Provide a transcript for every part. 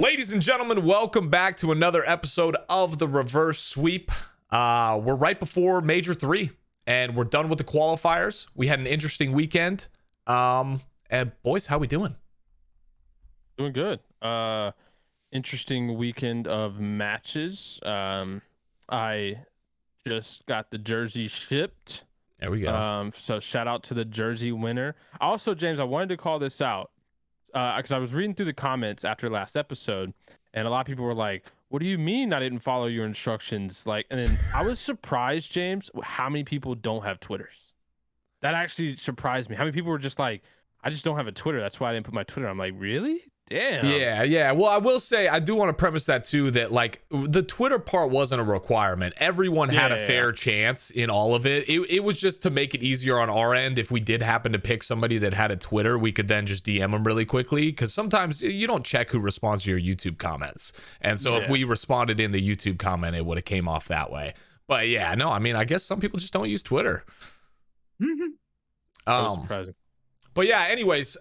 Ladies and gentlemen, welcome back to another episode of the Reverse Sweep. We're right before Major 3, and we're done with the qualifiers. We had an interesting weekend. And boys, how we doing? Doing good. Interesting weekend of matches. I just got the jersey shipped. There we go. So shout out to the jersey winner. Also, James, I wanted to call this out because I was reading through the comments after last episode, and a lot of people were like, "What do you mean I didn't follow your instructions?" Like, and then I was surprised, James, how many people don't have Twitters. That actually surprised me. How many people were just like, "I just don't have a Twitter. That's why I didn't put my Twitter." I'm like, really? Damn. Yeah. Well, I will say, I do want to premise that too, that like the Twitter part wasn't a requirement. Everyone had a fair chance in all of it. It was just to make it easier on our end. If we did happen to pick somebody that had a Twitter, we could then just DM them really quickly, because sometimes you don't check who responds to your YouTube comments. And so if we responded in the YouTube comment, it would have came off that way. But yeah, no, I mean, I guess some people just don't use Twitter. That was surprising. But yeah, anyways,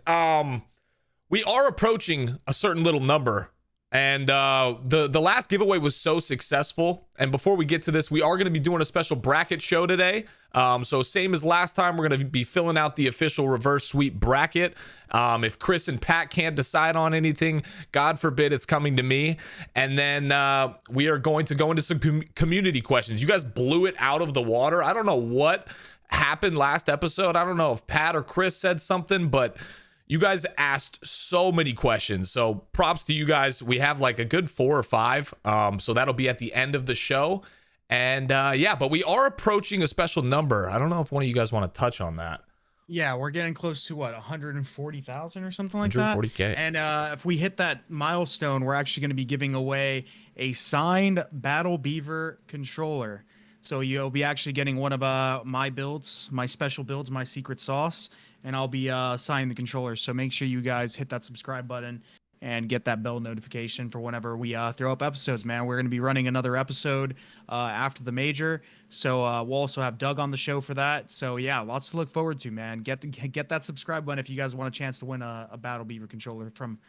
we are approaching a certain little number, and the last giveaway was so successful. And before we get to this, we are going to be doing a special bracket show today. So same as last time, we're going to be filling out the official reverse sweep bracket. If Chris and Pat can't decide on anything, God forbid it's coming to me. And then we are going to go into some community questions. You guys blew it out of the water. I don't know what happened last episode. I don't know if Pat or Chris said something, but you guys asked so many questions, so props to you guys. We have like a good 4 or 5, so that'll be at the end of the show. And yeah, but we are approaching a special number. I don't know if one of you guys want to touch on that. Yeah, we're getting close to what, 140,000 or something like 140K. that. And if we hit that milestone, we're actually going to be giving away a signed aBeZy controller. So you'll be actually getting one of my builds, my special builds, my secret sauce, and I'll be signing the controller. So make sure you guys hit that subscribe button and get that bell notification for whenever we throw up episodes, man. We're going to be running another episode after the major. So we'll also have Doug on the show for that. So yeah, lots to look forward to, man. Get that subscribe button if you guys want a chance to win a aBeZy controller from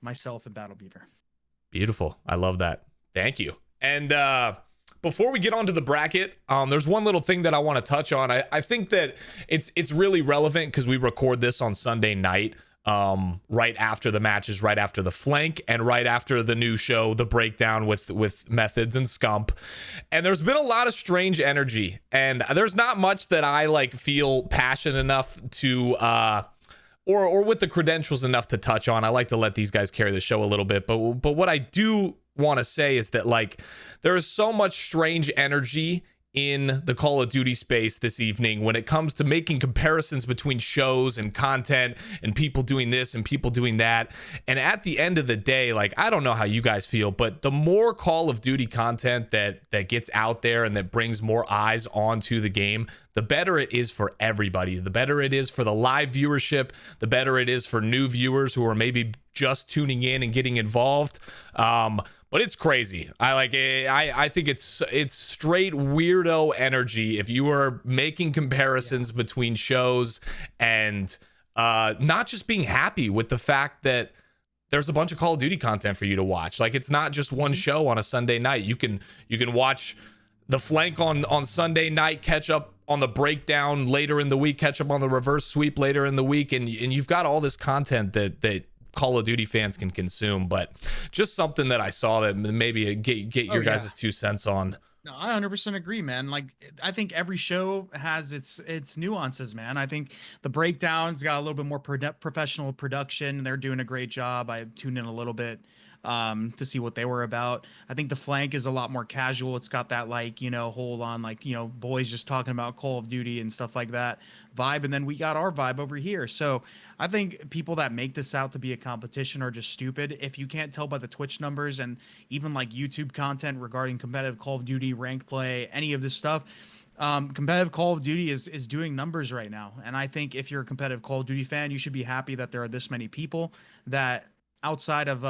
myself and aBeZy. Beautiful. I love that. Thank you. And before we get onto the bracket, there's one little thing that I want to touch on. I think that it's really relevant because we record this on Sunday night, right after the matches, right after the flank, and right after the new show, The Breakdown with Methods and Scump. And there's been a lot of strange energy, and there's not much that I like feel passionate enough to or with the credentials enough to touch on. I like to let these guys carry the show a little bit, but what I do want to say is that like there is so much strange energy in the Call of Duty space this evening when it comes to making comparisons between shows and content and people doing this and people doing that. And at the end of the day, like, I don't know how you guys feel, but the more Call of Duty content that gets out there and that brings more eyes onto the game, the better it is for everybody. The better it is for the live viewership, the better it is for new viewers who are maybe just tuning in and getting involved. But it's crazy. I think it's straight weirdo energy if you are making comparisons between shows and not just being happy with the fact that there's a bunch of Call of Duty content for you to watch. Like, it's not just one show on a Sunday night. You can watch the flank on Sunday night, catch up on the breakdown later in the week, catch up on the reverse sweep later in the week, and you've got all this content that Call of Duty fans can consume. But just something that I saw that maybe get your guys' 2 cents on. No, I 100% agree, man. Like, I think every show has its nuances, man. I think the breakdowns got a little bit more professional production. They're doing a great job. I tuned in a little bit to see what they were about. I think the flank is a lot more casual. It's got that, like, hold on, like, boys just talking about Call of Duty and stuff like that vibe. And then we got our vibe over here. So I think people that make this out to be a competition are just stupid. If you can't tell by the Twitch numbers and even like YouTube content regarding competitive Call of Duty, ranked play, any of this stuff, competitive Call of Duty is doing numbers right now. And I think if you're a competitive Call of Duty fan, you should be happy that there are this many people that outside of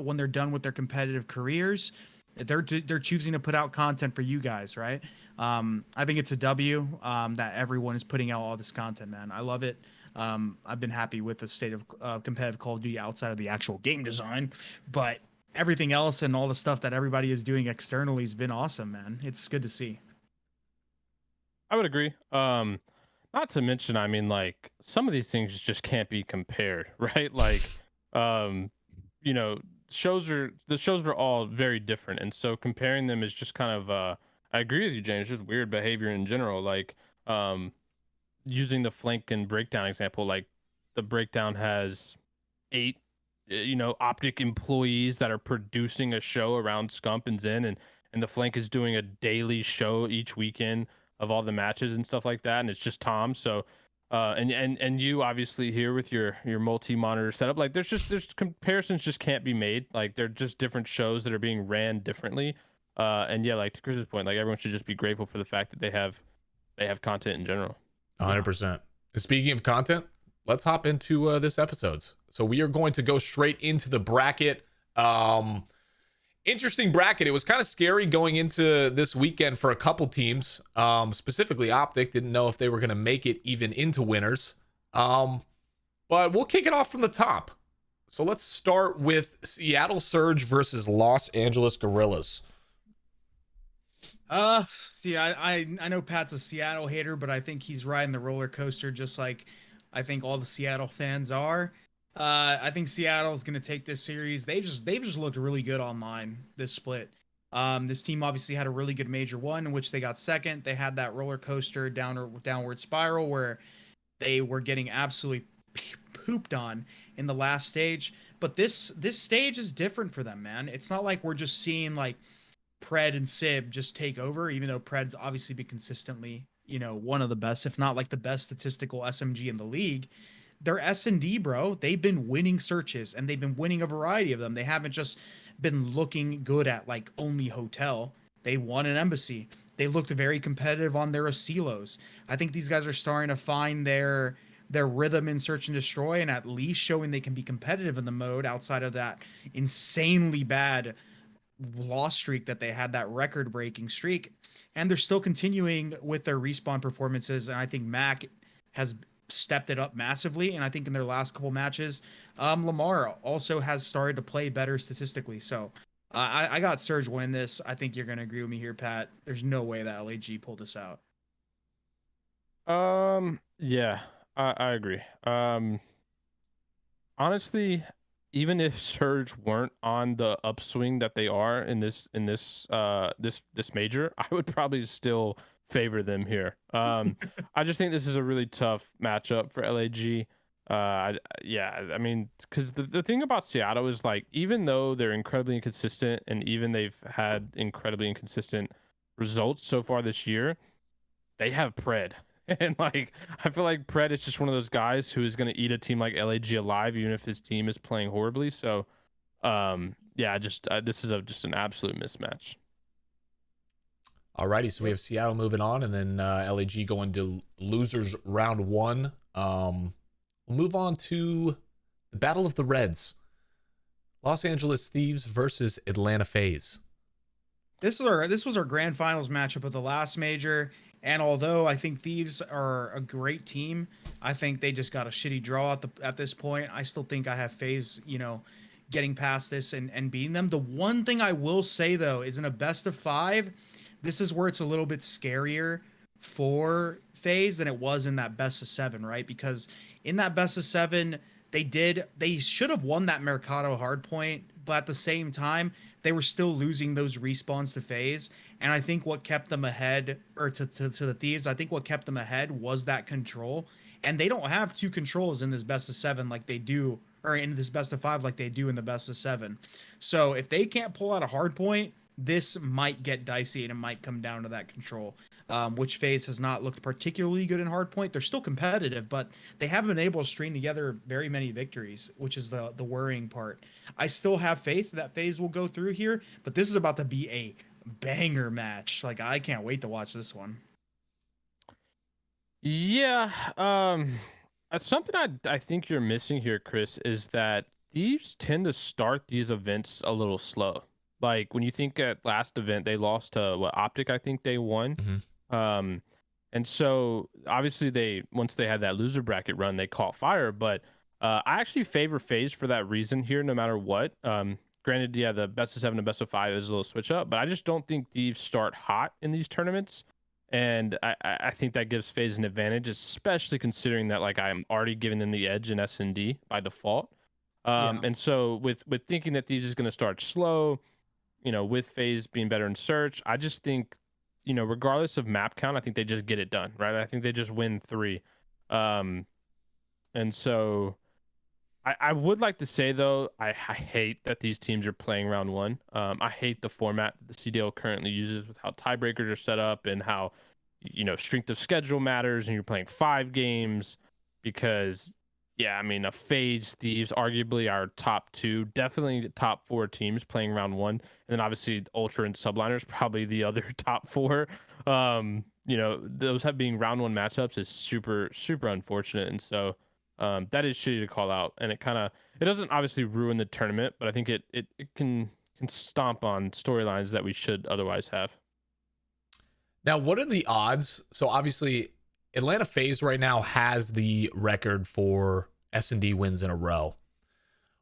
when they're done with their competitive careers, they're choosing to put out content for you guys, right? I think it's a W that everyone is putting out all this content, man. I love it. I've been happy with the state of competitive Call of Duty outside of the actual game design, but everything else and all the stuff that everybody is doing externally has been awesome, man. It's good to see. I would agree. Not to mention, I mean, like some of these things just can't be compared, right? Like, um, you know, the shows are all very different, and so comparing them is just kind of. I agree with you, James. Just weird behavior in general. Like, using the flank and breakdown example, like the breakdown has 8 OpTic employees that are producing a show around Scump and Zen, and the flank is doing a daily show each weekend of all the matches and stuff like that, and it's just Tom. So and you obviously here with your multi-monitor setup, like there's comparisons just can't be made. Like they're just different shows that are being ran differently. And yeah, like to Chris's point, like everyone should just be grateful for the fact that they have content in general. 100%. Speaking of content, let's hop into this episode's. So we are going to go straight into the bracket. Interesting bracket. It was kind of scary going into this weekend for a couple teams. Specifically, OpTic didn't know if they were going to make it even into winners. But we'll kick it off from the top. So let's start with Seattle Surge versus Los Angeles Guerrillas. See, I know Pat's a Seattle hater, but I think he's riding the roller coaster just like I think all the Seattle fans are. I think Seattle's going to take this series. They've just looked really good online this split. This team obviously had a really good major one in which they got second. They had that roller coaster downward spiral where they were getting absolutely pooped on in the last stage. But this stage is different for them, man. It's not like we're just seeing like Pred and Sib just take over, even though Pred's obviously been consistently, one of the best, if not like the best statistical SMG in the league. They're S&D, bro. They've been winning searches, and they've been winning a variety of them. They haven't just been looking good at like only hotel. They won an embassy. They looked very competitive on their Asilos. I think these guys are starting to find their rhythm in search and destroy, and at least showing they can be competitive in the mode outside of that insanely bad loss streak that they had, that record-breaking streak. And they're still continuing with their respawn performances, and I think Mac has stepped it up massively. And I think in their last couple matches, Lamar also has started to play better statistically. So I got Surge winning this. I think you're going to agree with me here, Pat. There's no way that LAG pulled this out. Yeah, I agree. Honestly, even if Surge weren't on the upswing that they are in this major, I would probably still favor them here. I just think this is a really tough matchup for LAG. Yeah, I mean, because the thing about Seattle is like, even though they're incredibly inconsistent, and even they've had incredibly inconsistent results so far this year, they have Pred. And like, I feel like Pred is just one of those guys who is going to eat a team like LAG alive, even if his team is playing horribly. So, yeah, this is just an absolute mismatch. Alrighty, so we have Seattle moving on, and then LAG going to losers round 1. We'll move on to the Battle of the Reds. Los Angeles Thieves versus Atlanta FaZe. This was our grand finals matchup of the last major. And although I think Thieves are a great team, I think they just got a shitty draw at this point. I still think I have FaZe, getting past this and beating them. The one thing I will say though is in a best of 5, this is where it's a little bit scarier for FaZe than it was in that best of 7, right? Because in that best of 7, they should have won that Mercado hardpoint, but at the same time, they were still losing those respawns to FaZe. And I think what kept them ahead, or to the Thieves, I think what kept them ahead was that control. And they don't have 2 controls in this best of 7 like they do, or in this best of 5 like they do in the best of 7. So if they can't pull out a hard point, this might get dicey, and it might come down to that control, which FaZe has not looked particularly good in hardpoint. They're still competitive, but they haven't been able to string together very many victories, which is the worrying part. I still have faith that FaZe will go through here, but this is about to be a banger match. Like, I can't wait to watch this one. Yeah, something I think you're missing here, Chris, is that Thieves tend to start these events a little slow. Like when you think at last event, they lost to OpTic, I think they won. Mm-hmm. And so obviously once they had that loser bracket run, they caught fire. But I actually favor FaZe for that reason here, no matter what. Granted, yeah, the best of 7 and best of 5 is a little switch up, but I just don't think Thieves start hot in these tournaments. And I think that gives FaZe an advantage, especially considering that like I'm already giving them the edge in S&D by default. And so with thinking that Thieves is going to start slow, with FaZe being better in search, I just think, regardless of map count, I think they just get it done, right? I think they just win 3. And so I would like to say, though, I hate that these teams are playing round 1. I hate the format that the CDL currently uses with how tiebreakers are set up and how, strength of schedule matters and you're playing 5 games because, yeah, I mean, a FaZe, Thieves, arguably our top 2, definitely the top 4 teams playing round 1. And then obviously Ultra and Subliners, probably the other top 4. Those have being round 1 matchups is super, super unfortunate. And so, that is shitty to call out, and it doesn't obviously ruin the tournament, but I think it can stomp on storylines that we should otherwise have. Now, what are the odds? So obviously, Atlanta FaZe right now has the record for S&D wins in a row.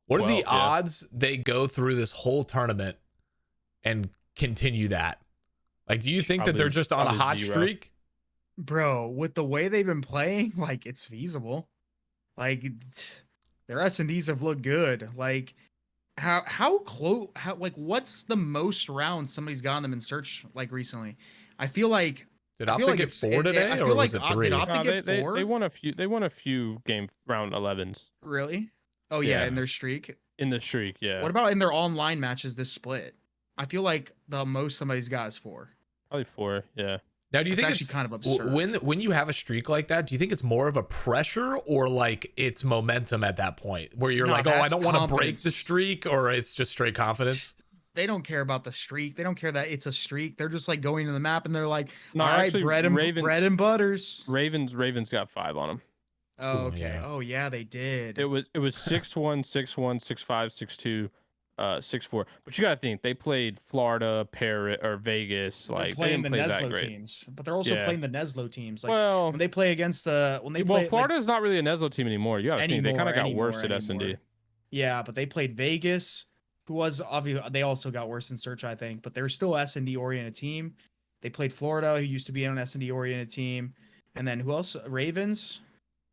What are the odds they go through this whole tournament and continue that? Like, do you think that they're just on a hot 0. streak? Bro, with the way they've been playing, like, it's feasible. Like, their S&Ds have looked good. Like, how close? What's the most rounds somebody's gotten them in search like recently? I feel like. Did OpTic get 4 today, or was it 3? Did OpTic get 4? They won a few. They won a few game round 11s. Really? Oh yeah, in their streak. In the streak, yeah. What about in their online matches this split? I feel like the most somebody's got is 4. Probably 4, yeah. Now, do you think actually it's kind of absurd? When you have a streak like that, do you think it's more of a pressure or like it's momentum at that point where you're like, oh, I don't want to break the streak, or it's just straight confidence? They don't care about the streak. They don't care that it's a streak. They're just like going to the map and they're like, no, all right, actually, bread and butters. Ravens got 5 on them. Oh, okay. Yeah. Oh yeah, they did. It was 6-1, 6-1, 6-5, 6-2. 6-4, but you gotta think they played Florida, Paris, or Vegas. Like, they're playing they the didn't play NYSL teams, but they're also playing the NYSL teams. Like, when they play against Florida's not really a NYSL team anymore. You gotta think they kind of got worse at S&D. Yeah, but they played Vegas, who was obviously they also got worse in search, I think, but they're still S&D oriented team. They played Florida, who used to be on an S&D oriented team, and then who else? Ravens.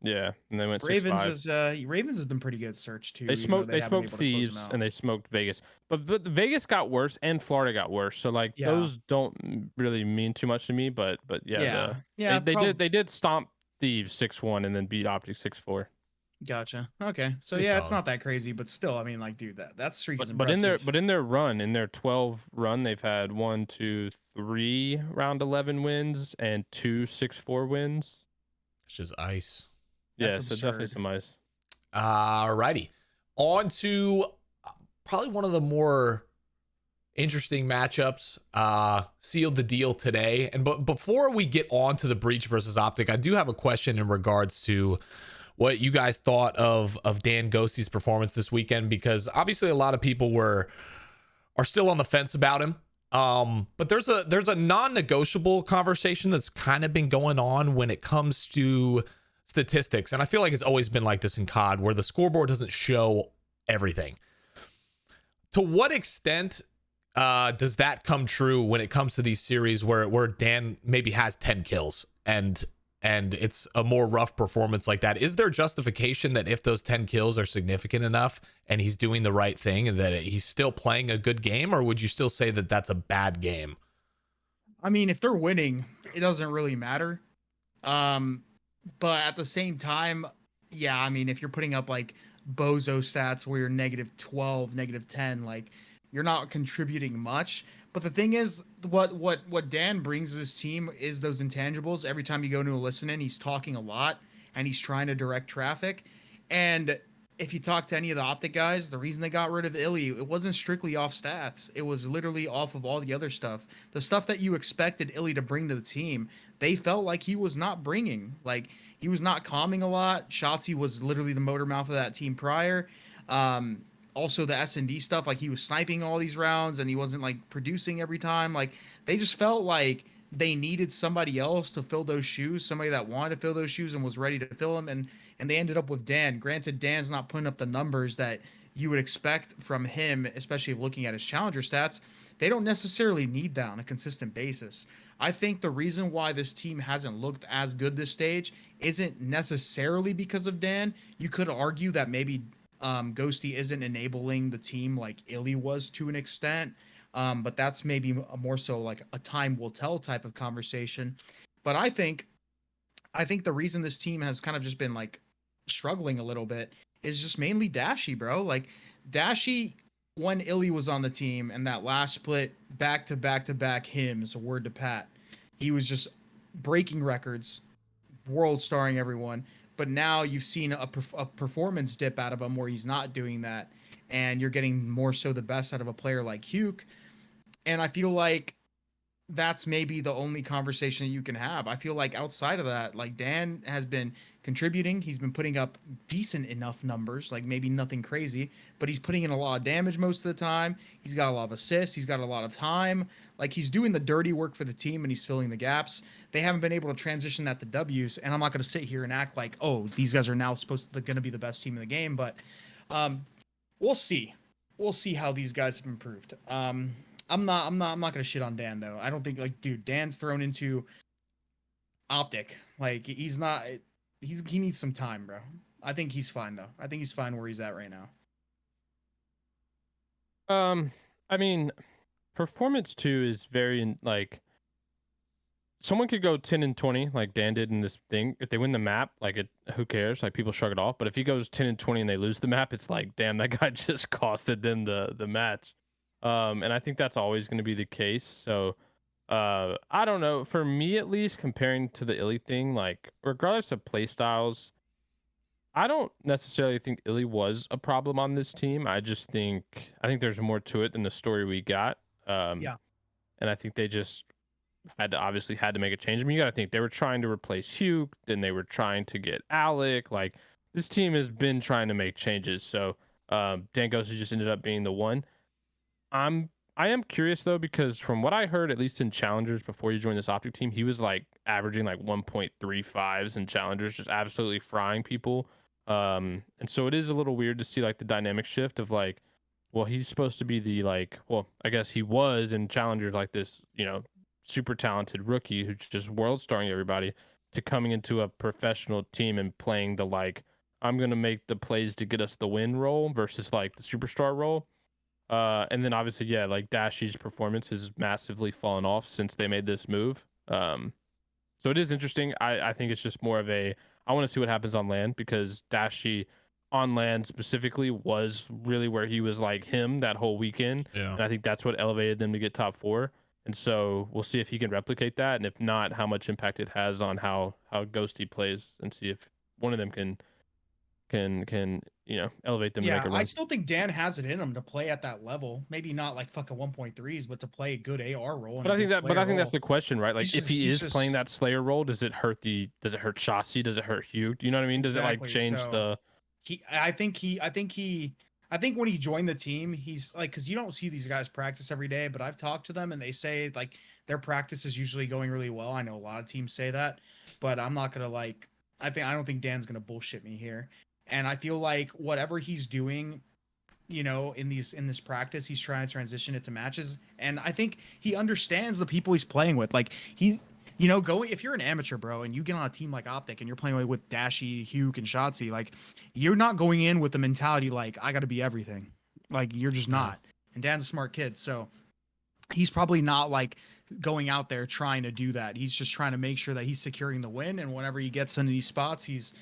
Yeah, and they went Ravens. Ravens has been pretty good search too. They smoked Thieves and they smoked Vegas, but Vegas got worse and Florida got worse. So like those don't really mean too much to me. But they did stomp Thieves 6-1 and then beat OpTic 6-4. Gotcha. Okay, so it's not that crazy, but still, I mean, like, dude, that streak is impressive. But in their 12 run, they've had 1, 2, 3 round 11 wins and 2 6-4 wins. It's just ice. Yeah, so definitely some ice. Alrighty. On to probably one of the more interesting matchups. Sealed the deal today. And before we get on to the Breach versus OpTic, I do have a question in regards to what you guys thought of Dan Ghosty's performance this weekend, because obviously a lot of people are still on the fence about him. But there's a non-negotiable conversation that's kind of been going on when it comes to statistics, and I feel like it's always been like this in COD, where the scoreboard doesn't show everything. To what extent does that come true when it comes to these series where Dan maybe has 10 kills and it's a more rough performance like that? Is there justification that if those 10 kills are significant enough and he's doing the right thing and that he's still playing a good game, or would you still say that that's a bad game? I mean, if they're winning, it doesn't really matter. But at the same time, yeah, I mean, if you're putting up like bozo stats where you're -12, -10, like, you're not contributing much. But the thing is, what Dan brings to his team is those intangibles. Every time you go to a listen-in, he's talking a lot and he's trying to direct traffic. And if you talk to any of the OpTic guys, the reason they got rid of Illy, it wasn't strictly off stats. It was literally off of all the other stuff. The stuff that you expected Illy to bring to the team, they felt like he was not bringing. Like, he was not calming a lot. Shotzzy was literally the motor mouth of that team prior. Also the S&D stuff, like, he was sniping all these rounds and he wasn't like producing every time. Like, they just felt like they needed somebody else to fill those shoes, somebody that wanted to fill those shoes and was ready to fill them. And they ended up with Dan. Granted, Dan's not putting up the numbers that you would expect from him, especially looking at his challenger stats, they don't necessarily need that on a consistent basis. I think the reason why this team hasn't looked as good this stage isn't necessarily because of Dan. You could argue that maybe Ghosty isn't enabling the team like iLLeY was to an extent, but that's maybe more so like a time will tell type of conversation. But I think the reason this team has kind of just been like struggling a little bit is just mainly Dashy, bro. Like Dashy, when iLLeY was on the team and that last split back to back to back hymns, a word to Pat, he was just breaking records, world starring everyone. But now you've seen a performance dip out of him where he's not doing that, and you're getting more so the best out of a player like Huke. And I feel like that's maybe the only conversation you can have. I feel like outside of that, like Dan has been contributing. He's been putting up decent enough numbers, like maybe nothing crazy, but he's putting in a lot of damage most of the time. He's got a lot of assists. He's got a lot of time. Like he's doing the dirty work for the team and he's filling the gaps. They haven't been able to transition that to W's. And I'm not going to sit here and act like, oh, these guys are now going to be the best team in the game. But we'll see. We'll see how these guys have improved. I'm not gonna shit on Dan though. I don't think like, dude, Dan's thrown into OpTic. Like he's not. He needs some time, bro. I think he's fine though. I think he's fine where he's at right now. I mean, performance 2 is very like someone could go 10 and 20 like Dan did in this thing. If they win the map, like it, who cares? Like people shrug it off. But if he goes 10 and 20 and they lose the map, it's like, damn, that guy just costed them the match. And I think that's always going to be the case. So, I don't know. For me, at least, comparing to the iLLeY thing, like regardless of play styles, I don't necessarily think iLLeY was a problem on this team. I think there's more to it than the story we got. Yeah. And I think they just had to make a change. I mean, you got to think they were trying to replace Huke, then they were trying to get Alec. Like this team has been trying to make changes. So, Dan Ghosty just ended up being the one. I am curious though, because from what I heard, at least in challengers before you joined this OpTic team, he was like averaging like 1.35s in challengers, just absolutely frying people. And so it is a little weird to see like the dynamic shift of like, well, he's supposed to be the like, well, I guess he was in challengers like this, super talented rookie who's just world starring everybody, to coming into a professional team and playing the like, I'm gonna make the plays to get us the win role versus like the superstar role. And then obviously, yeah, like Dashy's performance has massively fallen off since they made this move. So it is interesting. I think it's just more of I want to see what happens on land, because Dashy on land specifically was really where he was like him that whole weekend. Yeah. And I think that's what elevated them to get top 4. And so we'll see if he can replicate that. And if not, how much impact it has on how Ghosty plays, and see if one of them can elevate them to make a run. I still think Dan has it in him to play at that level. Maybe not like fucking 1.3s, but to play a good AR role. But I think that's the question, right? Like if he is playing that Slayer role, does it hurt Shotzzy? Does it hurt Huke? Do you know what I mean? Does it like change the? I think when he joined the team, he's like, because you don't see these guys practice every day, but I've talked to them and they say like their practice is usually going really well. I know a lot of teams say that, but I'm not gonna like. I don't think Dan's gonna bullshit me here. And I feel like whatever he's doing, in this practice, he's trying to transition it to matches. And I think he understands the people he's playing with. Like if you're an amateur, bro, and you get on a team like OpTic and you're playing with Dashy, Huke, and Shotzzy, like you're not going in with the mentality like I got to be everything. Like you're just not. And Dan's a smart kid, so he's probably not like going out there trying to do that. He's just trying to make sure that he's securing the win. And whenever he gets into these spots, he's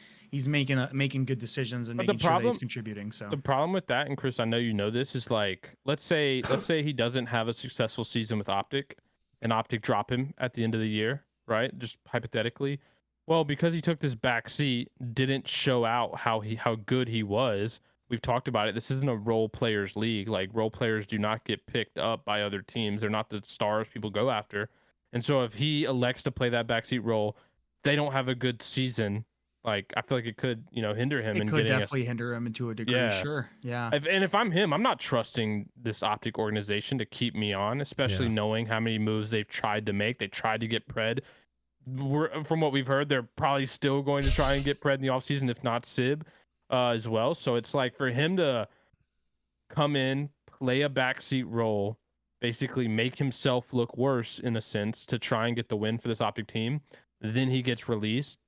making good decisions and making sure that he's contributing. So the problem with that, and Chris, I know you know this, is like let's say he doesn't have a successful season with OpTic, and OpTic drop him at the end of the year, right? Just hypothetically. Well, because he took this back seat, didn't show out how good he was. We've talked about it. This isn't a role players league. Like role players do not get picked up by other teams. They're not the stars people go after. And so if he elects to play that backseat role, they don't have a good season. Like I feel like it could, hinder him. It could definitely hinder him to a degree. Yeah. Sure. Yeah. And if I'm him, I'm not trusting this OpTic organization to keep me on, especially knowing how many moves they've tried to make. They tried to get Pred. From what we've heard, they're probably still going to try and get Pred in the offseason, if not Sib as well. So it's like for him to come in, play a backseat role, basically make himself look worse in a sense to try and get the win for this OpTic team. Then he gets released.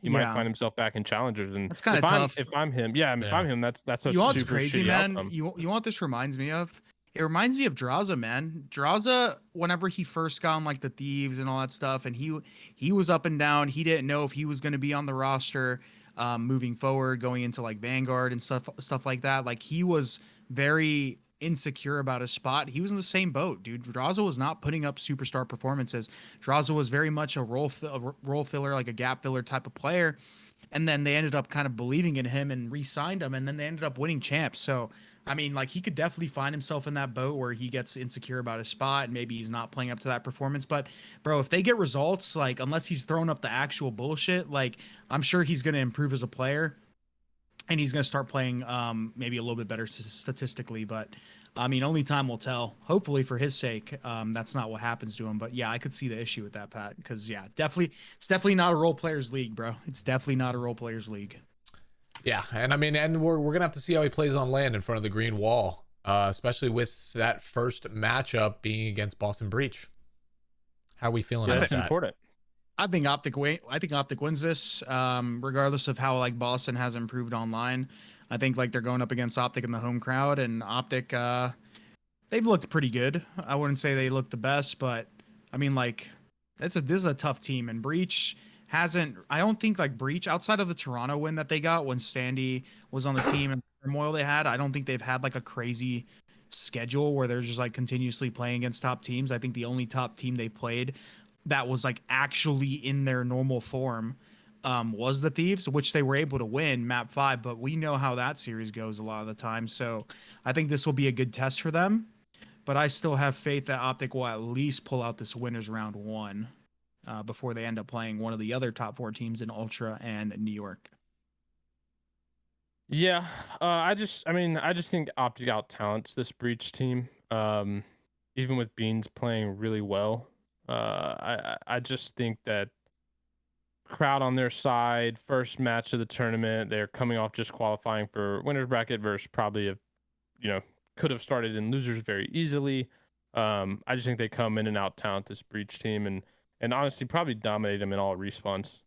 He might Yeah, find himself back in challengers. And that's kind of tough. if I'm him, yeah, I mean, if Yeah. I'm him, that's a You know what's super crazy, shitty man? outcome. You know what this reminds me of? It reminds me of Draza, man. Draza, whenever he first got on like the Thieves and all that stuff, and he was up and down. He didn't know if he was going to be on the roster moving forward, going into like Vanguard and stuff like that. Like he was very insecure about his spot. He was in the same boat, dude. Draza was not putting up superstar performances. Draza was very much a role filler, like a gap filler type of player. And then they ended up kind of believing in him and re-signed him, and then they ended up winning champs. So I mean, like he could definitely find himself in that boat where he gets insecure about his spot and maybe he's not playing up to that performance. But bro, if they get results, like unless he's throwing up the actual bullshit, like I'm sure he's gonna improve as a player and he's gonna start playing maybe a little bit better statistically. But I mean, only time will tell. Hopefully for his sake, that's not what happens to him. But yeah, I could see the issue with that, Pat, because yeah, it's definitely not a role players league, bro. It's definitely not a role players league. Yeah, and I mean, and we're gonna have to see how he plays on land in front of the green wall, especially with that first matchup being against Boston Breach. How are we feeling Yeah, about that's that? important. I think OpTic wins this, regardless of how like Boston has improved online. I think like they're going up against OpTic in the home crowd, and OpTic, they've looked pretty good. I wouldn't say they look the best, but I mean like this is a tough team, and Breach hasn't. I don't think like Breach outside of the Toronto win that they got when Standy was on the team and the turmoil they had. I don't think they've had like a crazy schedule where they're just like continuously playing against top teams. I think the only top team they've played that was like actually in their normal form was the Thieves, which they were able to win map 5, but we know how that series goes a lot of the time. So I think this will be a good test for them, but I still have faith that OpTic will at least pull out this winners round 1 before they end up playing one of the other top 4 teams in Ultra and New York. Yeah, I just think OpTic out talents this Breach team. Even with Beans playing really well, I just think that crowd on their side, first match of the tournament, they're coming off just qualifying for winners bracket versus probably could have started in losers very easily. I just think they come in and out talent this Breach team and honestly probably dominate them in all respawns.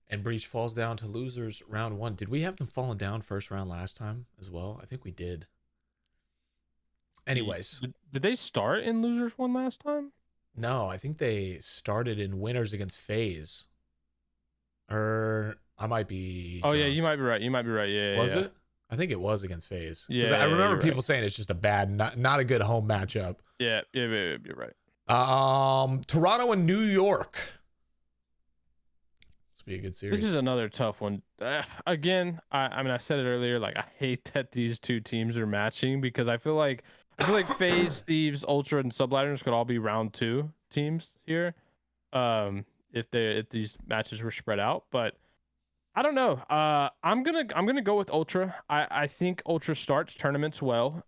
And Breach falls down to losers round 1. Did we have them falling down first round last time as well? I think we did. Anyways. Did they start in losers 1 last time? No, I think they started in winners against FaZe. Or I might be Oh, drunk. yeah, you might be right. Yeah. Was it? I think it was against FaZe. Yeah, I remember you're people right. saying it's just a bad, not a good home matchup. Yeah, you're right. Toronto and New York. This will be a good series. This is another tough one. Again, I mean, I said it earlier. Like, I hate that these two teams are matching because I feel like FaZe, Thieves, Ultra, and Subliners could all be round 2 teams here, if these matches were spread out. But I don't know. I'm gonna go with Ultra. I think Ultra starts tournaments well.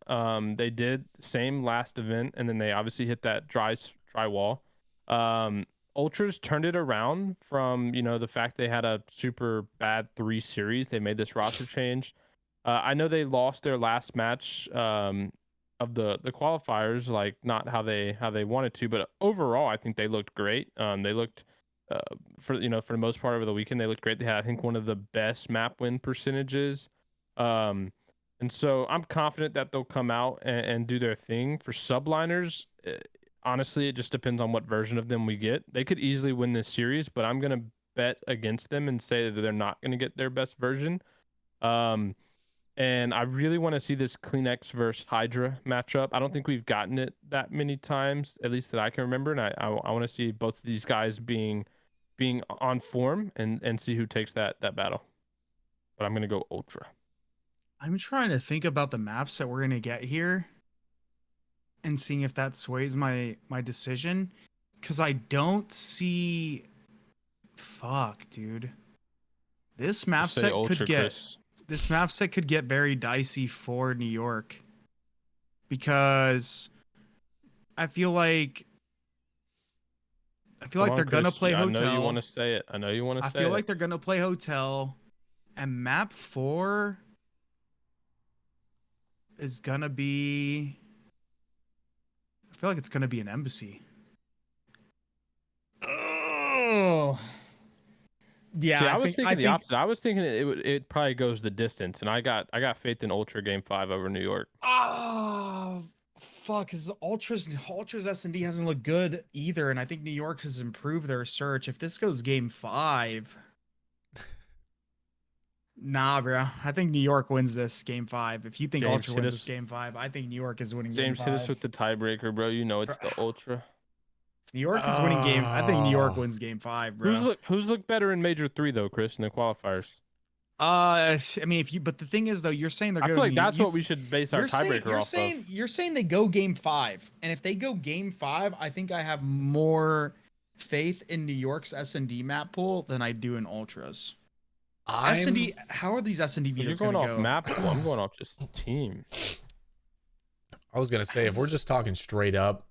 They did same last event, and then they obviously hit that dry wall. Ultras turned it around from the fact they had a super bad 3 series. They made this roster change. I know they lost their last match of the qualifiers, like not how they wanted to, but overall I think they looked great. They looked for the most part over the weekend they looked great. They had I think one of the best map win percentages, and so I'm confident that they'll come out and do their thing. For Subliners, honestly, it just depends on what version of them we get. They could easily win this series, but I'm gonna bet against them and say that they're not gonna get their best version. And I really want to see this Kleenex versus HyDra matchup. I don't think we've gotten it that many times, at least that I can remember. And I want to see both of these guys being on form and see who takes that battle. But I'm gonna go Ultra. I'm trying to think about the maps that we're gonna get here and seeing if that sways my decision, because I don't see. Fuck, dude. This map Say set Ultra, could get. Chris. This map set could get very dicey for New York, because I feel like they're gonna play hotel. I know you want to say it. I feel like they're gonna play hotel, and map 4. is gonna be. I feel like it's gonna be an embassy. Oh. Yeah, See, I was thinking the think, opposite. I was thinking it probably goes the distance, and I got faith in Ultra Game 5 over New York. Oh, fuck! Cause Ultra's S&D hasn't looked good either, and I think New York has improved their search. If this goes Game 5, nah, bro. I think New York wins this Game 5. If you think James, Ultra wins this Game 5, I think New York is winning Game James, hit us 5. with the tiebreaker, bro. You know it's the Ultra. New York is winning game. I think New York wins Game 5, bro. Who's looked better in Major 3 though, Chris, in the qualifiers? I mean, but the thing is though, you're saying they're I going. feel like that's what we should base our tiebreaker off of. You're saying they go Game 5, and if they go Game 5, I think I have more faith in New York's S&D map pool than I do in Ultras. S&D, how are these S&D You're videos going going to off go? map pool. I'm going off just team. I was gonna say, if we're just talking straight up,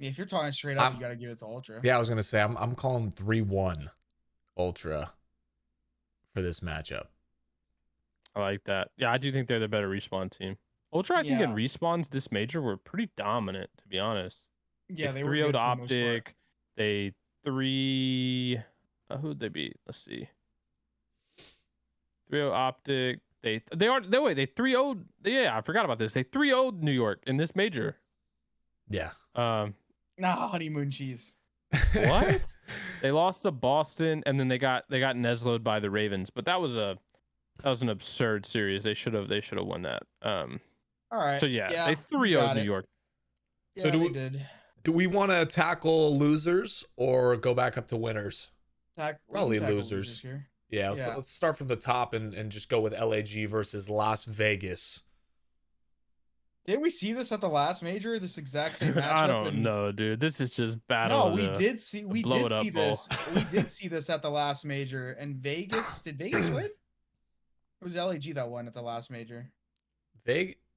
If you're talking straight up, you got to give it to Ultra. yeah, I was gonna say I'm calling 3-1 Ultra for this matchup. I like that. Yeah, I do think they're the better respawn team. Ultra, I think in respawns this major were pretty dominant, to be honest. Yeah, they 3-0'd were good OpTic. They 3. Who'd they beat? Let's see. 3-0 OpTic. They 3-0'd. Yeah, I forgot about this. They 3-0'd New York in this major. Yeah. Nah, honeymoon cheese. What? They lost to Boston, and then they got Neslo'd by the Ravens. But that was an absurd series. They should have won that. All right. So yeah, they 3-0'd New York. Yeah, So did. Do we want to tackle losers or go back up to winners? Probably losers. Here. Yeah, let's start from the top and just go with LAG versus Las Vegas. Did we see this at the last major? This exact same matchup? I don't know, dude. This is just battle. No, we did see this. We did see this at the last major. And Vegas, did Vegas win? It was LAG that won at the last major.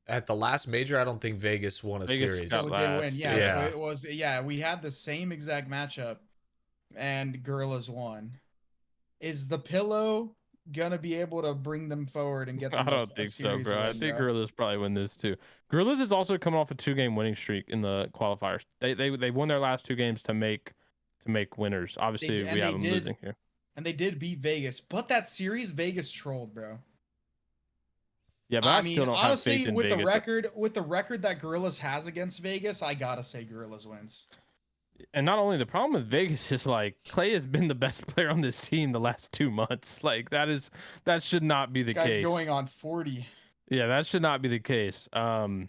At the last major, I don't think Vegas won a series. So it did win. Yeah, yeah. So it was. Yeah, we had the same exact matchup, and Gorillas won. Is the pillow gonna be able to bring them forward and get them? I don't think so, bro. I think Gorillas probably win this too. Gorillas is also coming off a 2-game winning streak in the qualifiers. They won their last 2 games to make winners. Obviously, we have them losing here. And they did beat Vegas, but that series Vegas trolled, bro. Yeah, but I still don't honestly, have faith in with Vegas. with the record that Gorillas has against Vegas, I gotta say Gorillas wins. And not only the problem with Vegas is like Clay has been the best player on this team the last 2 months. Like that should not be the case. This guy's going on 40. Yeah, that should not be the case. And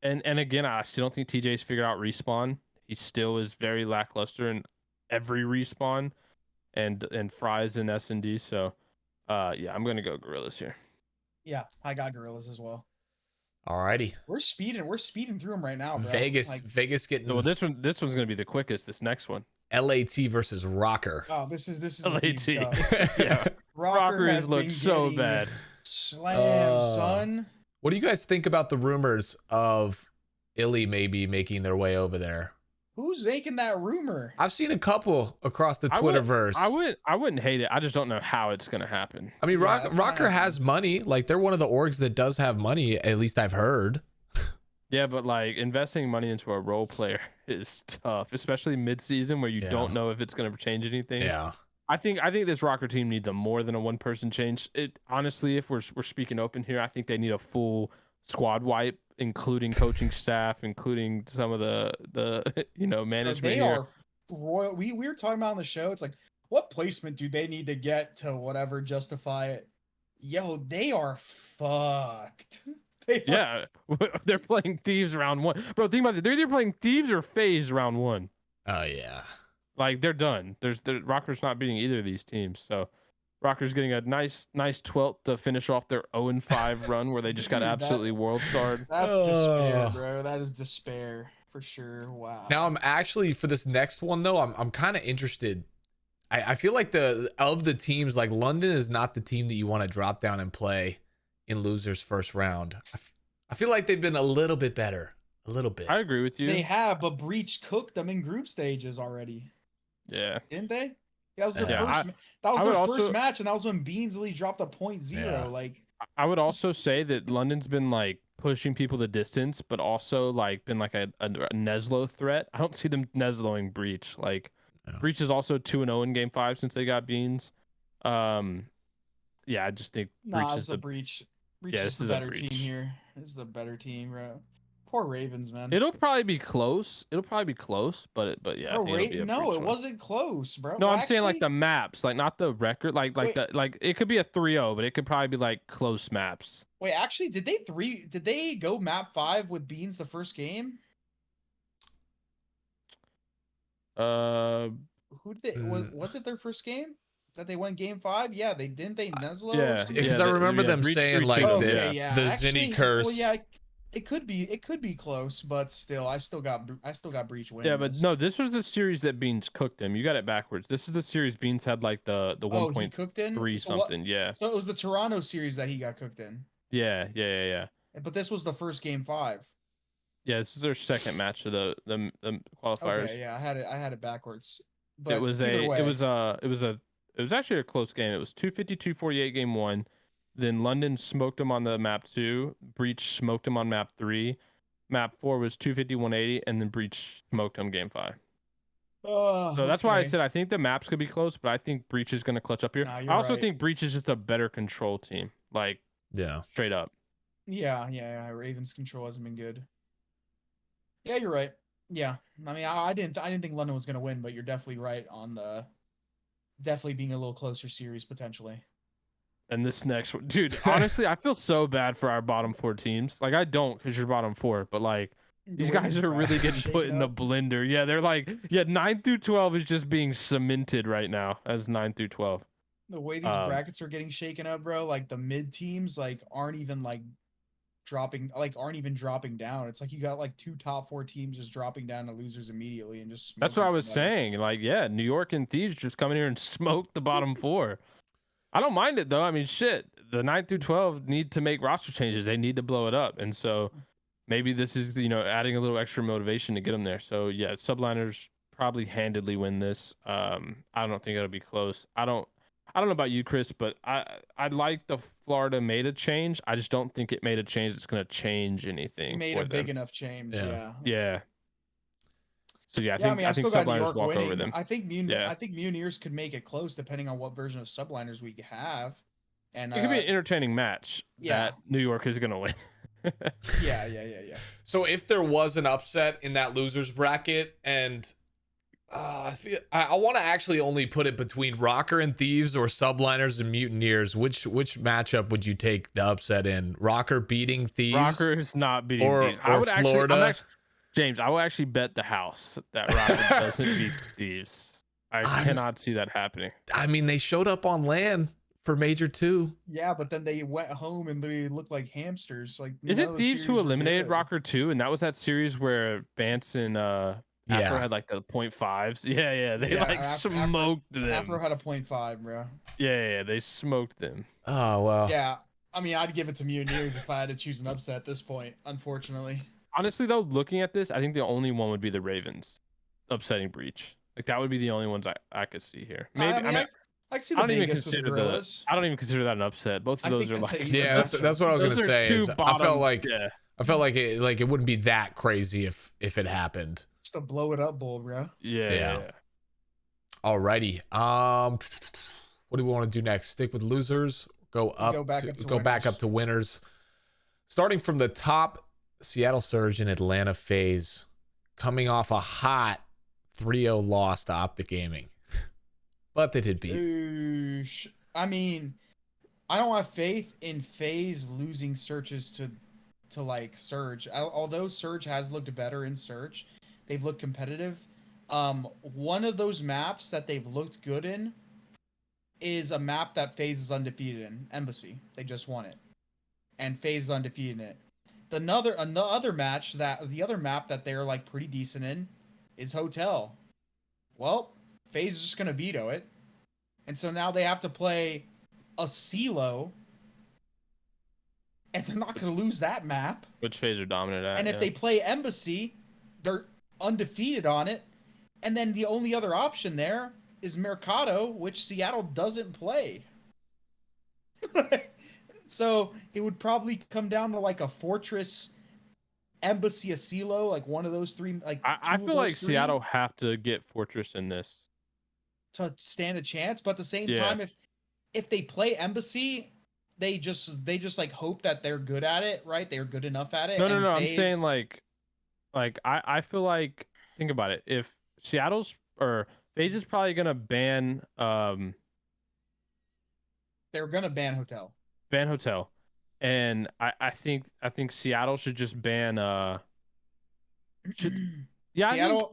again, I still don't think TJ's figured out respawn. He still is very lackluster in every respawn, and Fries in S&D. So, yeah, I'm gonna go Gorillas here. Yeah, I got Gorillas as well. Alrighty. We're speeding through them right now, bro. Vegas getting. Well, this one's gonna be the quickest. This next one. LAT versus Rocker. Oh, this is LAT. Yeah. Rocker has looked so bad. Slam, son. What do you guys think about the rumors of Illy maybe making their way over there? Who's making that rumor? I've seen a couple across the Twitterverse. I wouldn't hate it. I just don't know how it's gonna happen. I mean, Rocker has money. Like they're one of the orgs that does have money. At least I've heard. Yeah, but like investing money into a role player is tough, especially mid-season where you don't know if it's gonna change anything. Yeah. I think this Rocker team needs a more than a 1-person change. It honestly, if we're speaking open here, I think they need a full squad wipe, including coaching staff, including some of the management. They here. are royal. We were talking about on the show. It's like, what placement do they need to get to whatever justify it? Yo, they are fucked. Yeah, they're playing Thieves round 1, bro. Think about it. They're either playing Thieves or FaZe round 1. Oh yeah. Like they're done. Rocker's not beating either of these teams. So Rocker's getting a nice 12th to finish off their 0-5 run where they just got absolutely world starred. That's despair, bro. That is despair for sure. Wow. Now I'm actually, for this next one though, I'm kind of interested. I feel like of the teams, like London is not the team that you want to drop down and play in losers first round. I feel like they've been a little bit better. A little bit. I agree with you. They have, but Breach cooked them in group stages already. Yeah. Didn't they? That was their first. That was their first match, and that was when Beansley dropped a 0.0. Yeah. Like, I would also say that London's been like pushing people the distance, but also like been like a Neslo threat. I don't see them Nesloing Breach. Like Yeah. Breach is also 2-0 in game 5 since they got beans. Yeah, I just think Breach Nah, is it's the breach. Breach yeah, is this the is a better team breach. here. This is the better team, bro. Poor Ravens, man. It'll probably be close. It'll probably be close, but yeah, I Bro, think it'll be a no, Breach it one. wasn't close, bro. No, Well, I'm saying like actually, the maps, like not the record, like Wait. the like it could be a 3-0, but it could probably be like close maps. wait, actually, did they go map 5 with Beans the first game? Who did they was it their first game that they went game 5? Yeah, they didn't they Neslo or Yeah, something? Because yeah, I remember them Breach saying 3-2 like them, the, Okay, yeah. the Actually, Zinni curse. Well, yeah, it could be close, but still, I still got Breach winning. Yeah, but this. no, this was the series that Beans cooked him. You got it backwards. This is the series Beans had like the Oh, he cooked in 1.3 So what- something. Yeah, So it was the Toronto series that he got cooked in, yeah. but this was the first game 5. Yeah, this is their second match of the qualifiers. Okay, yeah, I had it backwards. But It was either way, it was actually a close game. It was 250-248 game 1. Then London smoked him on the map 2. Breach smoked him on map 3. Map 4 was 250-180, and then Breach smoked him game 5. Oh, So that's why I okay. said I think the maps could be close, but I think Breach is going to clutch up here. Nah, I you're also right. think Breach is just a better control team, like Yeah. straight up. Yeah. Ravens control hasn't been good. Yeah, you're right. Yeah, I mean, I didn't think London was gonna win, but you're definitely right on the definitely being a little closer series potentially. And this next one, dude, honestly, I feel so bad for our bottom 4 teams. Like I don't, because you're bottom 4, but like these The way guys these are really brackets getting shaking put in the up. blender. Yeah, they're like, 9 through 12 is just being cemented right now as 9 through 12. The way these brackets are getting shaken up, bro. Like the mid teams, like aren't even dropping down. It's like you got like 2 top 4 teams just dropping down to losers immediately and just. That's what I smoking was somebody. saying. Like, yeah, New York and Thieves just come in here and smoke the bottom 4. I don't mind it though. I mean, shit, the 9 through 12 need to make roster changes. They need to blow it up, and so maybe this is adding a little extra motivation to get them there. So yeah, Subliners probably handedly win this. I don't think it'll be close. I don't know about you, Chris, but I like the Florida made a change. I just don't think it made a change that's gonna change anything. Made for a big them. enough change. Yeah. Yeah. So yeah, I mean, I think still got New Subliners York walk winning. over them. I think Yeah. Mutineers could make it close depending on what version of Subliners we have. And It could be an entertaining match that New York is gonna win. yeah. So if there was an upset in that losers bracket, and I want to actually only put it between Rocker and Thieves or Subliners and Mutineers, which matchup would you take the upset in? Rocker beating Thieves? Rocker is not beating or, Thieves. I or would Florida? James, I will actually bet the house that Rocker doesn't beat Thieves. I cannot see that happening. I mean, they showed up on LAN for Major 2. Yeah, but then they went home and literally looked like hamsters. Like, Is none it of the Thieves who series were eliminated good. Rocker 2? And that was that series where Bance and Afro had like the 0.5s. Yeah. They smoked them. Afro had a 0.5, bro. Yeah, they smoked them. Oh, well. Yeah, I mean, I'd give it to Mutineers if I had to choose an upset at this point, unfortunately. Honestly, though, looking at this, I think the only one would be the Ravens upsetting Breach. Like that would be the only ones I could see here. Maybe I can see I the don't even Vegas with the consider Gorillas. I don't even consider that an upset. Both of I those think are that's like a easy Yeah, that's what I was gonna Those are say. two Is I bottom- felt like yeah. it wouldn't be that crazy if it happened. Just a blow it up bowl, bro. Yeah. Alrighty. What do we want to do next? Stick with losers. Go back up to winners. Starting from the top, Seattle Surge and Atlanta FaZe, coming off a hot 3-0 loss to OpTic Gaming, but they did beat. I mean, I don't have faith in FaZe losing searches to like Surge. Although Surge has looked better in Search, they've looked competitive. One of those maps that they've looked good in is a map that FaZe is undefeated in, Embassy. They just won it, and FaZe is undefeated in it. The other map that they're like pretty decent in is Hotel. Well, FaZe is just gonna veto it, and so now they have to play a CeeLo, and they're not gonna lose that map. Which FaZe are dominant at. And if they play Embassy, they're undefeated on it, and then the only other option there is Mercado, which Seattle doesn't play. So it would probably come down to like a Fortress, Embassy, a CeeLo, like one of those three. Like I two of feel like those three Seattle have to get Fortress in this. to stand a chance. But at the same Yeah. time, if they play Embassy, they just like hope that they're good at it, right? They're good enough at it. No, and I'm saying FaZe- like I feel like, think about it. If Seattle's or FaZe is probably gonna ban they're gonna ban Hotel. Hotel, and I think Seattle should just ban yeah, I think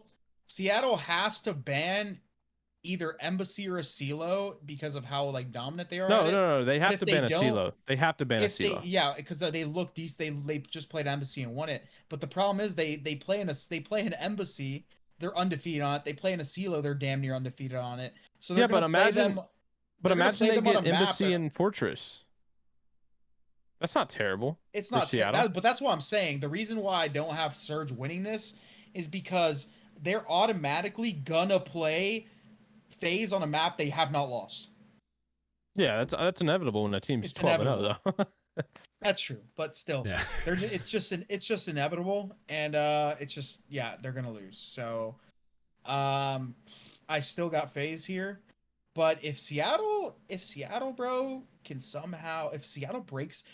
Seattle has to ban either Embassy or a CeeLo because of how like dominant they are at it. no, they But have if to they ban a don't- CeeLo. They have to ban a If they CeeLo. because they look these they just played Embassy and won it. But the problem is they play an Embassy, they're undefeated on it. They play in a CeeLo, they're damn near undefeated on it. So they're Yeah, but gonna play imagine them. but they're gonna imagine play they them on get a map Embassy that- and Fortress. That's not terrible. It's for not Seattle. but that's what I'm saying. The reason why I don't have Surge winning this is because they're automatically gonna play FaZe on a map they have not lost. Yeah, that's inevitable when a team's It's 12-0 though. That's true, but still, Yeah. it's just inevitable, and it's just they're gonna lose. So, I still got FaZe here, but if Seattle, bro, can somehow, if Seattle breaks,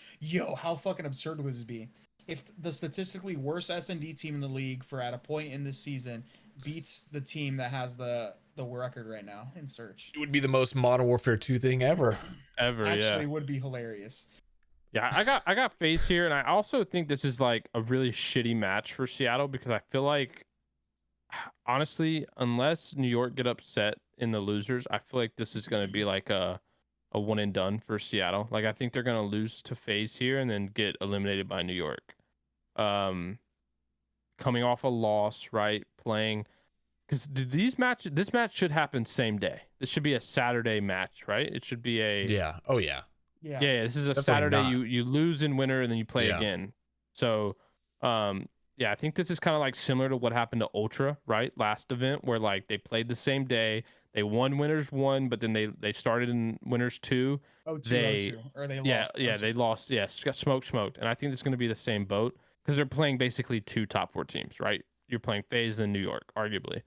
how fucking absurd would this be? If the statistically worst S&D team in the league for at a point in this season beats the team that has the record right now in Search, It would be the most Modern Warfare 2 thing ever. actually would be hilarious. Yeah, I got FaZe here, and I also think this is like a really shitty match for Seattle because I feel like, honestly, unless New York get upset in the losers, I feel like this is going to be like a one and done for Seattle. Like I think they're going to lose to FaZe here and then get eliminated by New York. Coming off a loss, right? Playing because this match should happen same day. This should be a Saturday match, right? It should be a Yeah. Oh yeah. yeah, this is a Definitely Saturday. not. You lose in winter and then you play Yeah. again. So, yeah, I think this is kind of like similar to what happened to Ultra, right? Last event where like they played the same day, they won winners 1, but then they started in winners 2. Oh, They or they yeah lost. yeah they lost. Yes, got smoked, and I think it's going to be the same boat because they're playing basically 2 top 4 teams, right? You're playing FaZe and New York, arguably.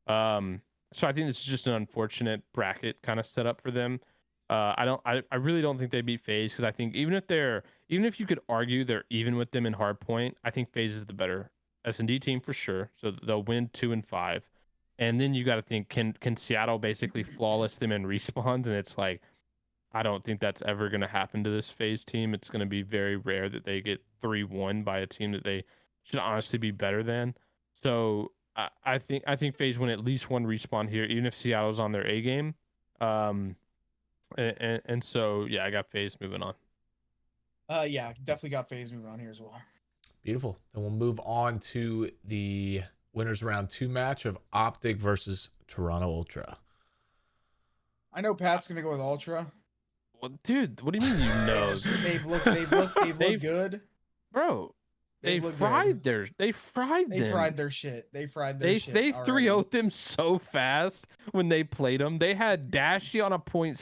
So I think this is just an unfortunate bracket kind of set up for them. I really don't think they beat FaZe because I think even if you could argue they're even with them in hardpoint, I think FaZe is the better S&D team for sure. So they'll win 2 and 5, and then you got to think can Seattle basically flawless them in respawns, and it's like I don't think that's ever going to happen to this FaZe team. It's going to be very rare that they get 3-1 by a team that they should honestly be better than. So I think FaZe win at least 1 respawn here, even if Seattle's on their A game. And so yeah, I got FaZe moving on. Yeah, definitely got FaZe moving on here as well. Beautiful. Then we'll move on to the winners round 2 match of OpTic versus Toronto Ultra. I know Pat's gonna go with Ultra. Well, dude, what do you mean you know? They've looked good, bro. They looked fried good. they fried them. They fried their shit. They shit. They already. 3-0'd them so fast when they played them. They had Dashy on a 0.6,